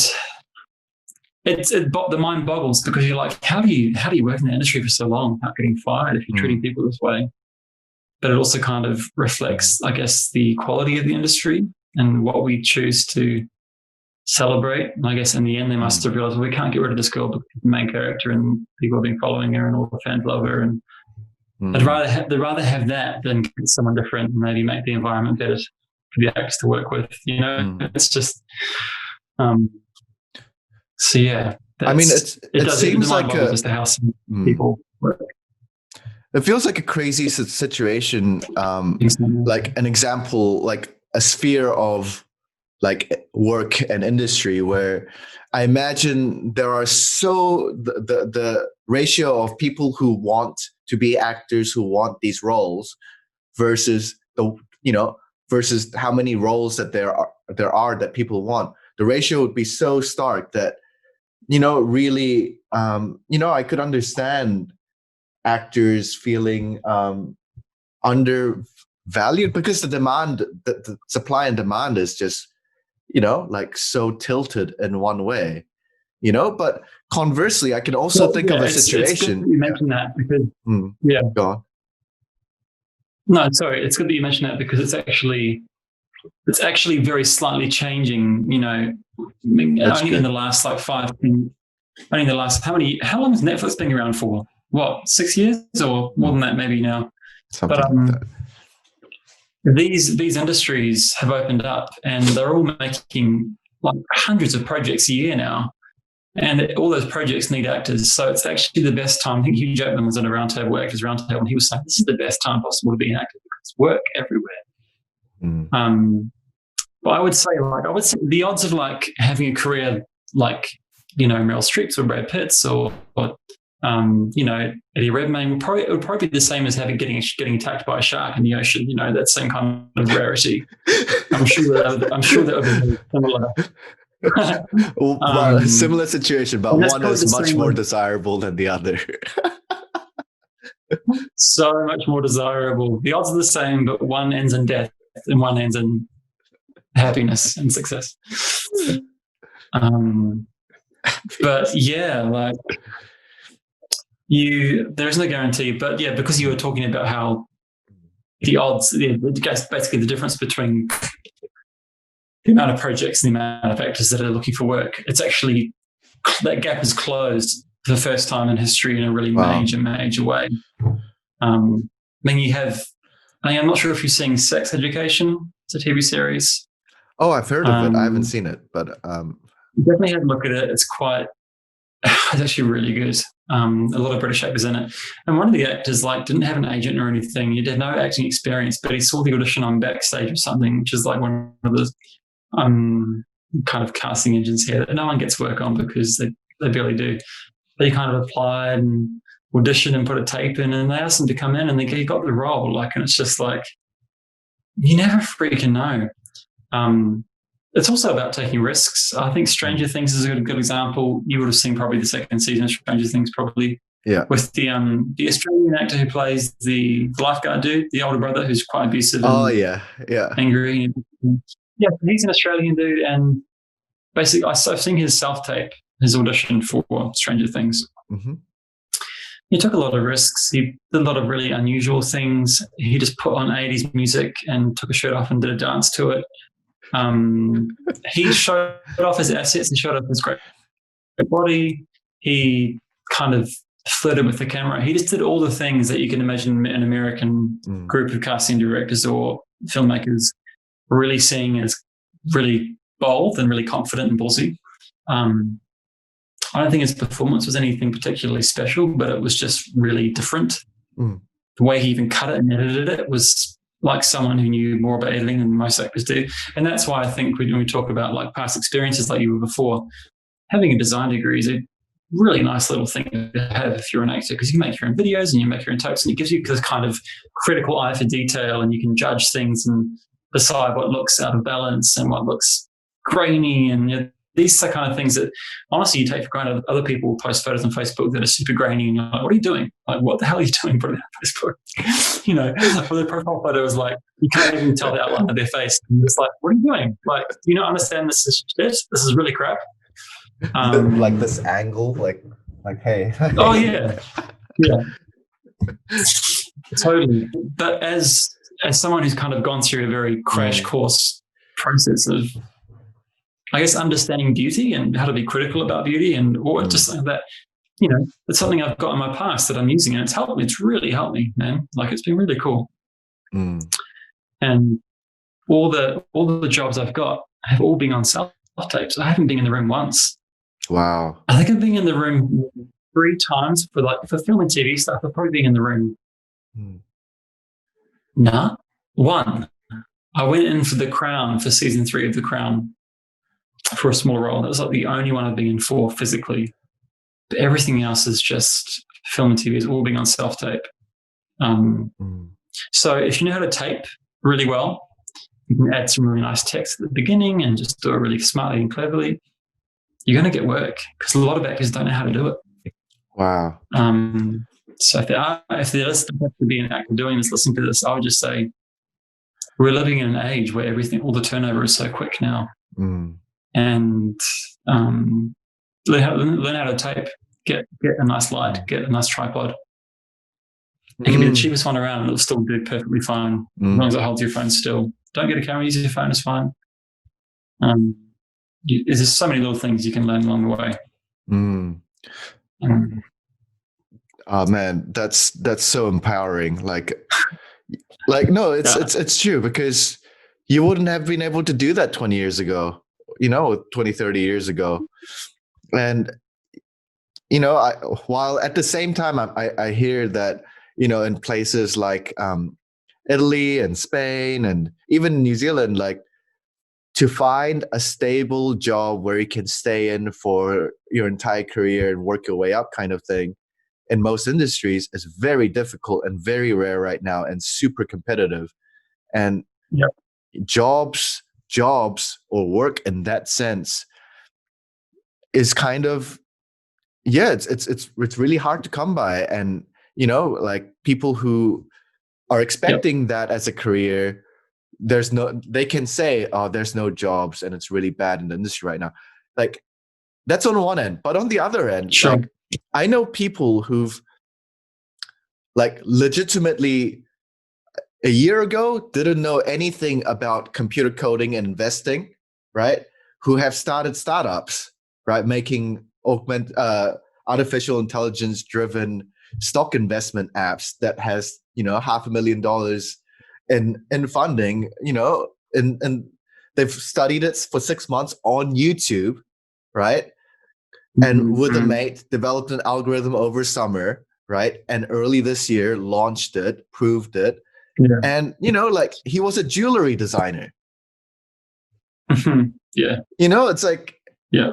the mind boggles, because you're like, how do you work in the industry for so long without getting fired if you're treating people this way? But it also kind of reflects, I guess, the quality of the industry and what we choose to celebrate. And I guess in the end, they must have realized, well, we can't get rid of this girl because she's the main character and people have been following her and all the fans love her. And they'd rather have that than get someone different and maybe make the environment better for the actors to work with. You know, it's just, so yeah. I mean, it seems like just how some people work. It feels like a crazy situation, like an example, like a sphere of like work and industry where I imagine there are the ratio of people who want to be actors, who want these roles, versus versus how many roles that there are that people want. The ratio would be so stark that, really, I could understand actors feeling undervalued because the supply and demand is just, like so tilted in one way, but conversely, I can also think of a situation. It's good that you mentioned that because, Go on. No, sorry. It's good that you mentioned that because it's actually very slightly changing, only in the last like 5, only in the last, how long has Netflix been around for? What, 6 years or more than that maybe now? Something like that. These industries have opened up and they're all making like hundreds of projects a year now. And all those projects need actors. So it's actually the best time. I think Hugh Jackman was on a actors roundtable, and he was saying this is the best time possible to be an actor because it's work everywhere. But I would say the odds of like having a career like, Meryl Streep's or Brad Pitt's or Eddie Redmayne would probably be the same as getting attacked by a shark in the ocean. That same kind of rarity. I'm sure that would be similar. Well, similar situation, but one is much more desirable than the other. So much more desirable. The odds are the same, but one ends in death and one ends in happiness and success. But yeah, like there's no guarantee. But yeah, because you were talking about how the odds, basically the difference between the amount of projects and the amount of actors that are looking for work, it's actually, that gap is closed for the first time in history in a really major way. I'm not sure if you're seeing Sex Education. It's a TV series. Oh, I've heard of it. I haven't seen it, but definitely have a look at it. It's actually really good. A lot of British actors in it. And one of the actors didn't have an agent or anything. He had no acting experience, but he saw the audition on Backstage or something, which is like one of those kind of casting engines here that no one gets work on because they barely do. But he kind of applied and auditioned and put a tape in, and they asked him to come in, and he got the role. And it's just like, you never freaking know. It's also about taking risks. I think Stranger Things is a good example. You would have seen probably the second season of Stranger Things probably. Yeah. with the Australian actor who plays the lifeguard dude, the older brother who's quite abusive Oh and yeah. Yeah. angry. Yeah, he's an Australian dude, and basically I've seen his self-tape, his audition for Stranger Things. Mm-hmm. He took a lot of risks. He did a lot of really unusual things. He just put on 80s music and took a shirt off and did a dance to it. He showed off his assets. He showed off his great body. He kind of flirted with the camera. He just did all the things that you can imagine an American group of casting directors or filmmakers really seeing as really bold and really confident and ballsy. I don't think his performance was anything particularly special, but it was just really different. The way he even cut it and edited it was like someone who knew more about editing than most actors do. And that's why I think when we talk about like past experiences like you were before, having a design degree is a really nice little thing to have if you're an actor, because you can make your own videos and you make your own tapes, and it gives you this kind of critical eye for detail, and you can judge things and decide what looks out of balance and what looks grainy. And these are kind of things that honestly you take for granted. Other people post photos on Facebook that are super grainy and you're like, what are you doing? Like, what the hell are you doing putting it on Facebook? You know, or their profile photo is like, you can't even tell the outline of their face. And it's like, what are you doing? Like, do you not understand this is shit? This is really crap. Like this angle, like hey. Oh yeah. Yeah. Totally. But as someone who's kind of gone through a very crash course process of, I guess, understanding beauty and how to be critical about beauty, and or just like that, you know, it's something I've got in my past that I'm using, and it's helped me. It's really helped me, man. Like, it's been really cool. And all the jobs I've got have all been on self-tapes. I haven't been in the room once. Wow. I think I've been in the room 3 times for film and TV stuff. I've probably been in the room. Nah, 1. I went in for The Crown, for season 3 of The Crown, for a small role. That was like the only one I've been in for physically. But everything else is just film and TV. Is all being on self-tape. So if you know how to tape really well, you can add some really nice text at the beginning and just do it really smartly and cleverly, you're going to get work, because a lot of actors don't know how to do it. Wow. So if there is to be an actor doing this, listening to this, I would just say we're living in an age where all the turnover is so quick now. And learn how to tape, get a nice light, get a nice tripod. It can be the cheapest one around, and it'll still do perfectly fine, as long as it holds your phone still. Don't get a camera, use your phone, it's fine. There's just so many little things you can learn along the way. Oh man, that's so empowering. Like no, it's true, because you wouldn't have been able to do that 20 years ago, 20, 30 years ago. And, while at the same time, I hear that, in places like Italy and Spain and even New Zealand, like, to find a stable job where you can stay in for your entire career and work your way up kind of thing in most industries is very difficult and very rare right now, and super competitive. And jobs or work in that sense is kind of, it's really hard to come by. And, like, people who are expecting that as a career, they can say, oh, there's no jobs and it's really bad in the industry right now. Like, that's on one end. But on the other end, like, I know people who've, like, legitimately a year ago didn't know anything about computer coding and investing, right? Who have started startups, right? Making artificial intelligence driven stock investment apps that has, $500,000 in funding, and they've studied it for 6 months on YouTube, right? And with a mate, developed an algorithm over summer, right? And early this year, launched it, proved it. Yeah. And, like, he was a jewelry designer. Yeah. It's like, yeah,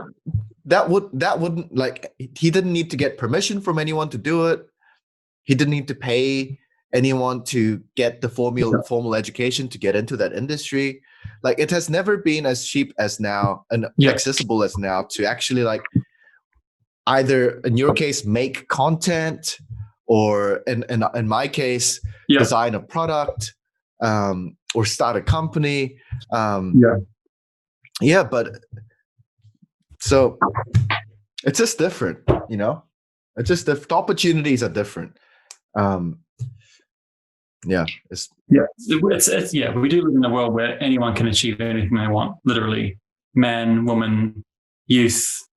that wouldn't, like, he didn't need to get permission from anyone to do it. He didn't need to pay anyone to get the formal education to get into that industry. Like, it has never been as cheap as now and accessible as now to actually, like, either in your case make content, or in my case design a product, or start a company. But so it's just different, it's just the opportunities are different. It's we do live in a world where anyone can achieve anything they want, literally. Man, woman, youth.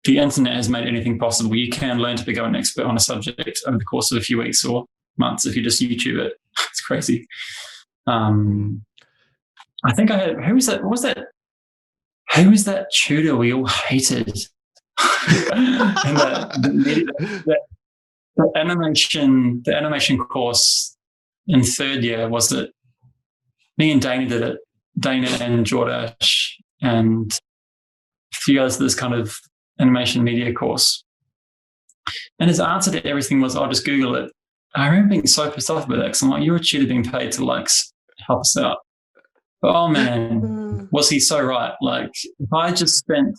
The internet has made anything possible. You can learn to become an expert on a subject over the course of a few weeks or months if you just YouTube it. It's crazy. I think I had, who was that tutor we all hated? And the animation course in third year, was it me and Dana did it, Dana and Jordash and a few others, this kind of animation media course. And his answer to everything was, I'll just Google it. I remember being so pissed off about that because I'm like, you're a tutor being paid to like help us out. But oh man, was he so right? Like if I just spent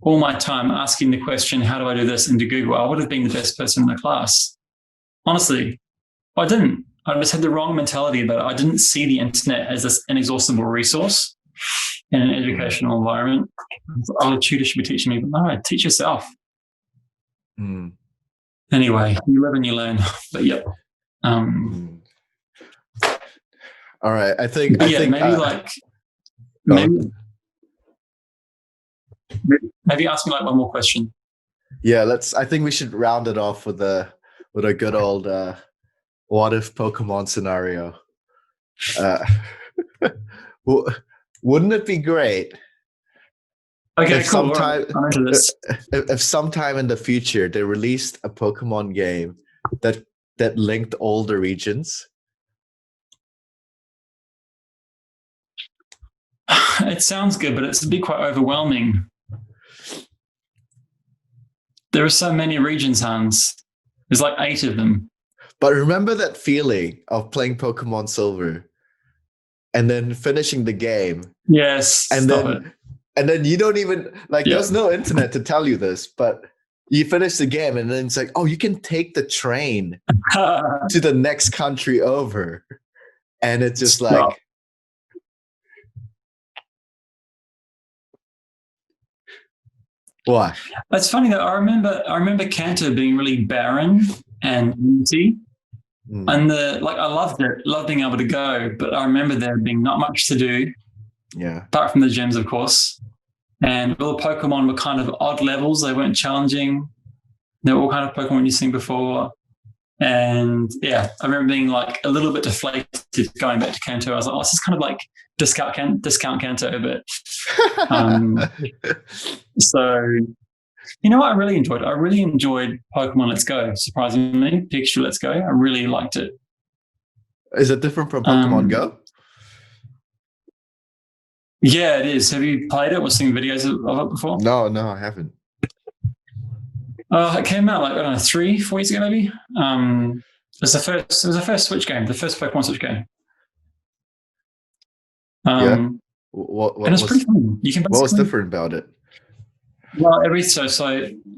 all my time asking the question, how do I do this, into Google, I would have been the best person in the class. Honestly, I didn't. I just had the wrong mentality about it. I didn't see the internet as this inexhaustible resource in an educational environment. Oh, the tutor should be teaching me, but no, teach yourself. Anyway, you live and you learn. But yep. All right. I think maybe ask me like one more question. Yeah, I think we should round it off with a good old what if Pokemon scenario. Wouldn't it be great? Okay, if cool. If sometime in the future they released a Pokemon game that linked all the regions? It sounds good, but it's a bit quite overwhelming. There are so many regions, Hans. There's like 8 of them. But remember that feeling of playing Pokemon Silver and then finishing the game? Yes. And then you don't even there's no internet to tell you this, but you finish the game and then it's like, oh, you can take the train to the next country over. And it's just like, what? That's funny though. I remember Kanto being really barren and empty. And I loved it, loved being able to go, but I remember there being not much to do. Yeah. Apart from the gyms, of course. And all the Pokemon were kind of odd levels. They weren't challenging. They were all kind of Pokemon you've seen before. And yeah, I remember being like a little bit deflated going back to Kanto. I was like, oh, this is kind of like discount Kanto a bit. So, you know what I really enjoyed? I really enjoyed Pokemon Let's Go, surprisingly. Pikachu Let's Go. I really liked it. Is it different from Pokemon Go? Yeah, it is. Have you played it or seen videos of it before? No, I haven't. It came out 3, 4 years ago, maybe. It was the first Switch game, the first Pokemon Switch game. And it's pretty fun. You can what was different about it? Well, so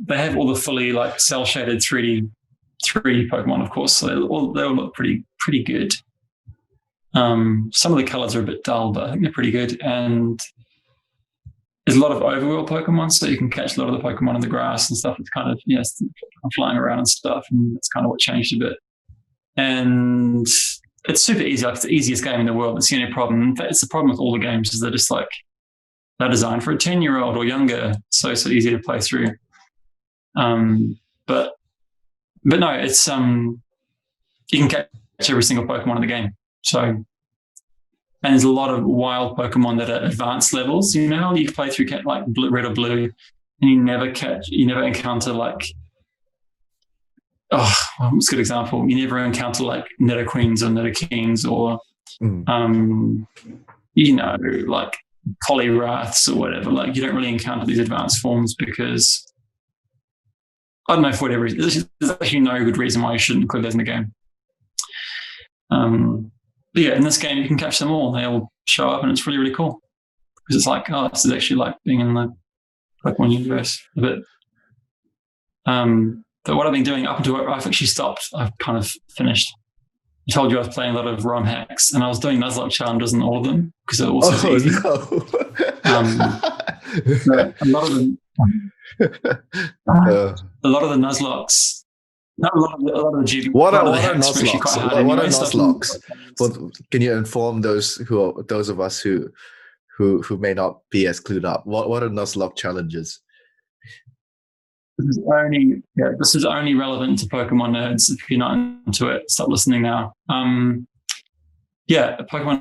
they have all the fully cell shaded 3D Pokemon, of course. So they all look pretty good. Some of the colors are a bit dull, but I think they're pretty good. And there's a lot of overworld Pokemon, so you can catch a lot of the Pokemon in the grass and stuff. It's kind of flying around and stuff, and that's kind of what changed a bit. And it's super easy. It's the easiest game in the world. It's the only problem. In fact, it's the problem with all the games is they're just they're designed for a 10-year-old or younger, so easy to play through. But no, it's you can catch every single Pokemon in the game. So, and there's a lot of wild Pokemon that are advanced levels. You know, you play through red or blue, and you never encounter what's a good example? You never encounter Nidoqueens or Nidokings or Poliwraths or whatever. You don't really encounter these advanced forms because I don't know, for whatever reason. There's actually no good reason why you shouldn't include those in the game. But yeah, in this game you can catch them all. They all show up, and it's really, really cool because it's this is actually being in the Pokemon universe a bit. But what I've been doing up until I've actually stopped, I've kind of finished. I told you I was playing a lot of ROM hacks, and I was doing Nuzlocke challenges in all of them because it also easy. No. A lot of them, a lot of the Nuzlocks. Not a lot of the GB. What are Nuzlocke? What are Nuzlocke? But can you inform those of us who may not be as clued up? What are Nuzlocke challenges? This is only relevant to Pokemon nerds. If you're not into it, stop listening now. Pokemon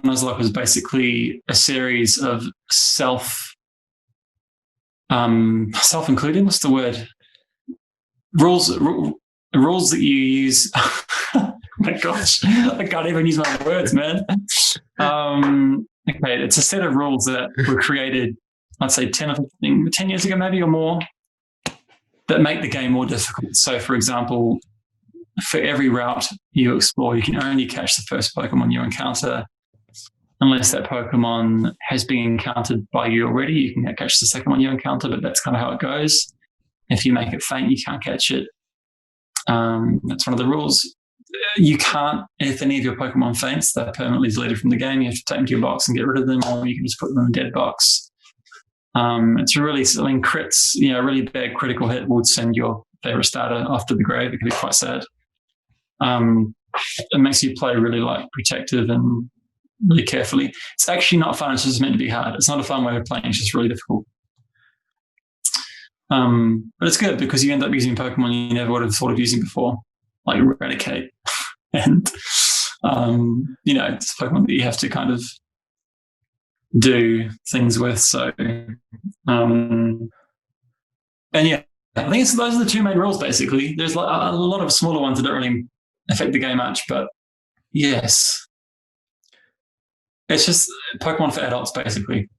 Nuzlocke is basically a series of self-including. What's the word? Rules that you use. Oh my gosh, I can't even use my words, man. Okay, it's a set of rules that were created, I'd say 10 years ago, maybe, or more, that make the game more difficult. So, for example, for every route you explore, you can only catch the first Pokemon you encounter. Unless that Pokemon has been encountered by you already, you can catch the second one you encounter, but that's kind of how it goes. If you make it faint, you can't catch it. That's one of the rules. You can't, if any of your Pokemon faints, they're permanently deleted from the game. You have to take them to your box and get rid of them, or you can just put them in a dead box. It's really, crits, a really bad critical hit would send your favorite starter off to the grave. It can be quite sad. It makes you play really protective and really carefully. It's actually not fun. It's just meant to be hard. It's not a fun way of playing. It's just really difficult. But it's good because you end up using Pokemon you never would have thought of using before, like Eradicate. And, it's Pokemon that you have to kind of do things with. So, I think those are the two main rules, basically. There's a lot of smaller ones that don't really affect the game much, but yes. It's just Pokemon for adults, basically.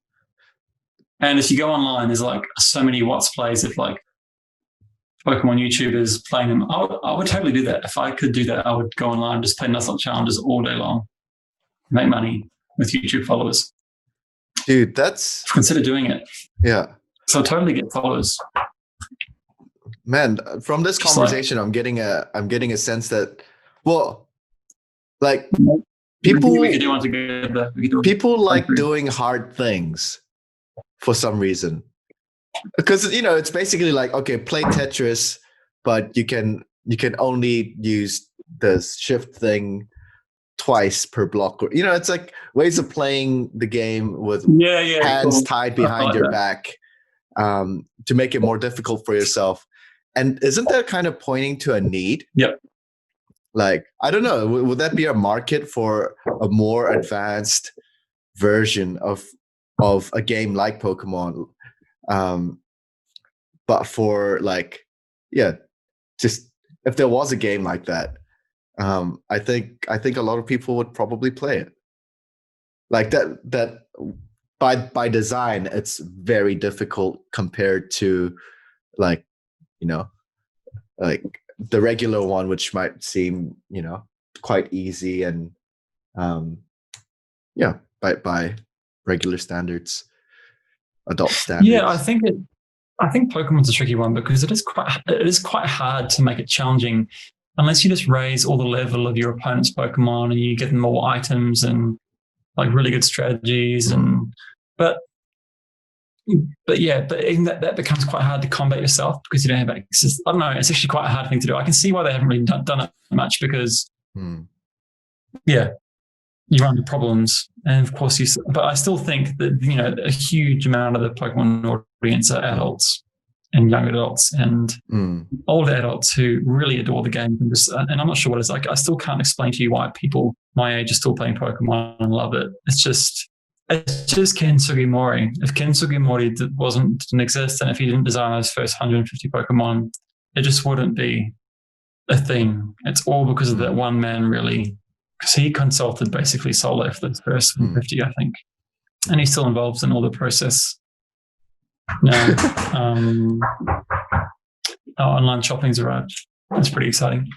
And if you go online, there's so many What's plays of Pokemon YouTubers playing them. I would totally do that. If I could do that, I would go online and just play Nuzlocke challenges all day long, make money with YouTube followers. Dude, that's consider doing it. Yeah. So totally get followers. Man, from this conversation, I'm getting a sense that, people we could do one together. People like doing hard things for some reason, because it's basically okay, play Tetris, but you can only use the shift thing twice per block, or it's ways of playing the game with hands tied behind your back, to make it more difficult for yourself. And isn't that kind of pointing to a need? Yep. I don't know, would that be a market for a more advanced version of a game like Pokemon, but for just if there was a game like that, I think a lot of people would probably play it. That by design, it's very difficult compared to the regular one, which might seem quite easy and by regular standards, adult standards. Yeah, I think Pokemon's a tricky one because it is quite hard to make it challenging unless you just raise all the level of your opponent's Pokemon and you get them more items and really good strategies but even that becomes quite hard to combat yourself because you don't have access. I don't know. It's actually quite a hard thing to do. I can see why they haven't really done it much because, you run into problems, and of course but I still think that a huge amount of the Pokemon audience are adults and young adults and older adults who really adore the game and I'm not sure what it's like. I still can't explain to you why people my age are still playing Pokemon and love it. It's just Ken Sugimori. If Ken Sugimori didn't exist, and if he didn't design those first 150 Pokemon, it just wouldn't be a thing. It's all because of that one man, really. Because he consulted basically solo for the first 50, I think. And he's still involved in all the process. Now, online shopping's arrived. That's pretty exciting.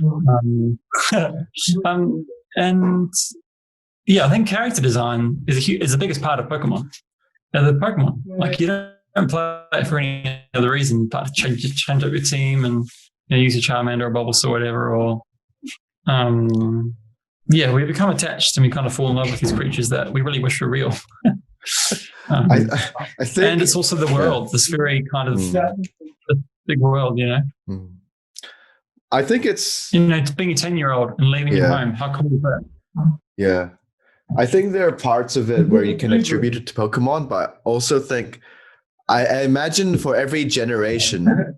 And I think character design is the biggest part of Pokemon. The Pokemon, you don't play it for any other reason but to change up your team and use your Charmander or Bulbasaur or whatever. Or we become attached and we kind of fall in love with these creatures that we really wish were real. I think, and it's also the world, this very kind of big world, I think it's being a 10-year-old and leaving your home. How cool is that? Yeah, I think there are parts of it where you can attribute it to Pokemon, but I also think I imagine for every generation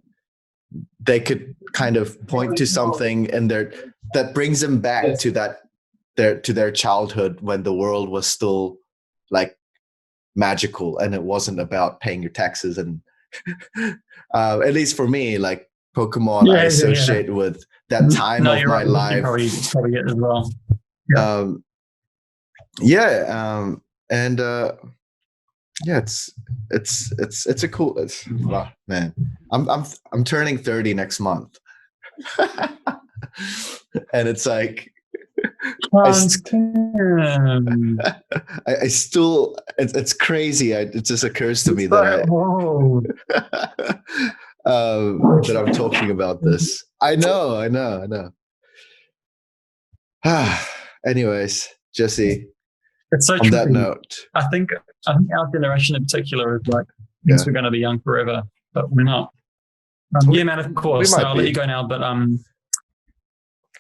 they could kind of point to something in their that brings them back to their childhood when the world was still like magical and it wasn't about paying your taxes. And at least for me, like Pokemon, I associate with that time of my life. Probably it as well. It's a cool. Man, I'm turning 30 next month, and it's like I still it's crazy. It just occurs to me that that I'm talking about this. I know. Anyways, Jesse. It's so on that note, I think our generation in particular is like thinks we're going to be young forever, but we're not. Man, of course. I'll let you go now, but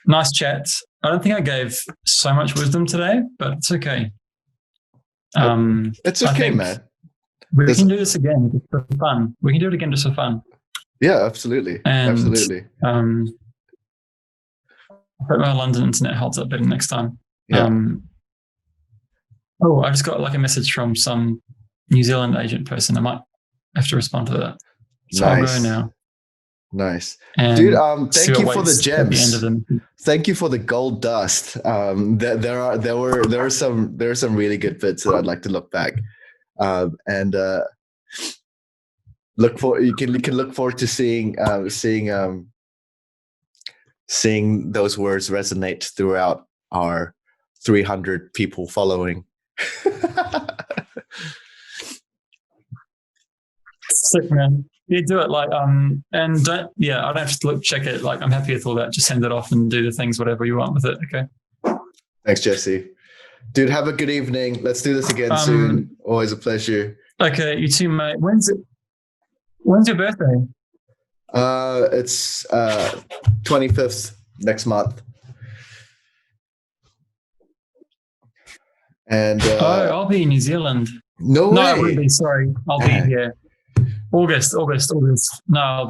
nice chat. I don't think I gave so much wisdom today, but it's okay. It's okay, man. We can do this again just for fun. We can do it again just for fun. Yeah, absolutely. Absolutely. I hope my London internet holds up better next time. Yeah. I just got like a message from some New Zealand agent person. I might have to respond to that. So nice. I'll go now. Nice. And dude, thank you for the gems. Thank you for the gold dust. There are some really good bits that I'd like to look back. And you can look forward to seeing those words resonate throughout our 300 people following. Sick, man. You do it like and don't I don't have to check it. Like I'm happy with all that. Just send it off and do the things whatever you want with it. Okay. Thanks, Jesse. Dude, have a good evening. Let's do this again soon. Always a pleasure. Okay, you too, mate. When's your birthday? It's 25th next month. And I'll be in New Zealand. No way. No, I won't be. Sorry, I'll be here. August. No, I'll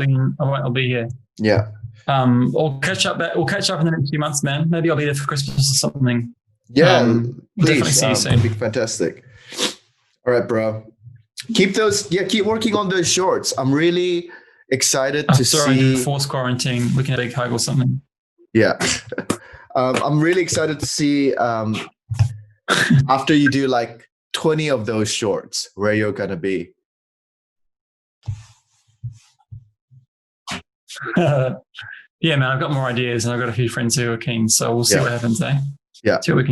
be here. Yeah. We'll catch up in the next few months, man. Maybe I'll be there for Christmas or something. Yeah, please. Definitely see you soon. It'd be fantastic. All right, bro. Keep working on those shorts. I'm really excited to see. Forced quarantine. We can have a big hug or something. Yeah. I'm really excited to see after you do like 20 of those shorts where you're gonna be. Yeah, man, I've got more ideas and I've got a few friends who are keen, so we'll see what happens, eh? Yeah. See what we can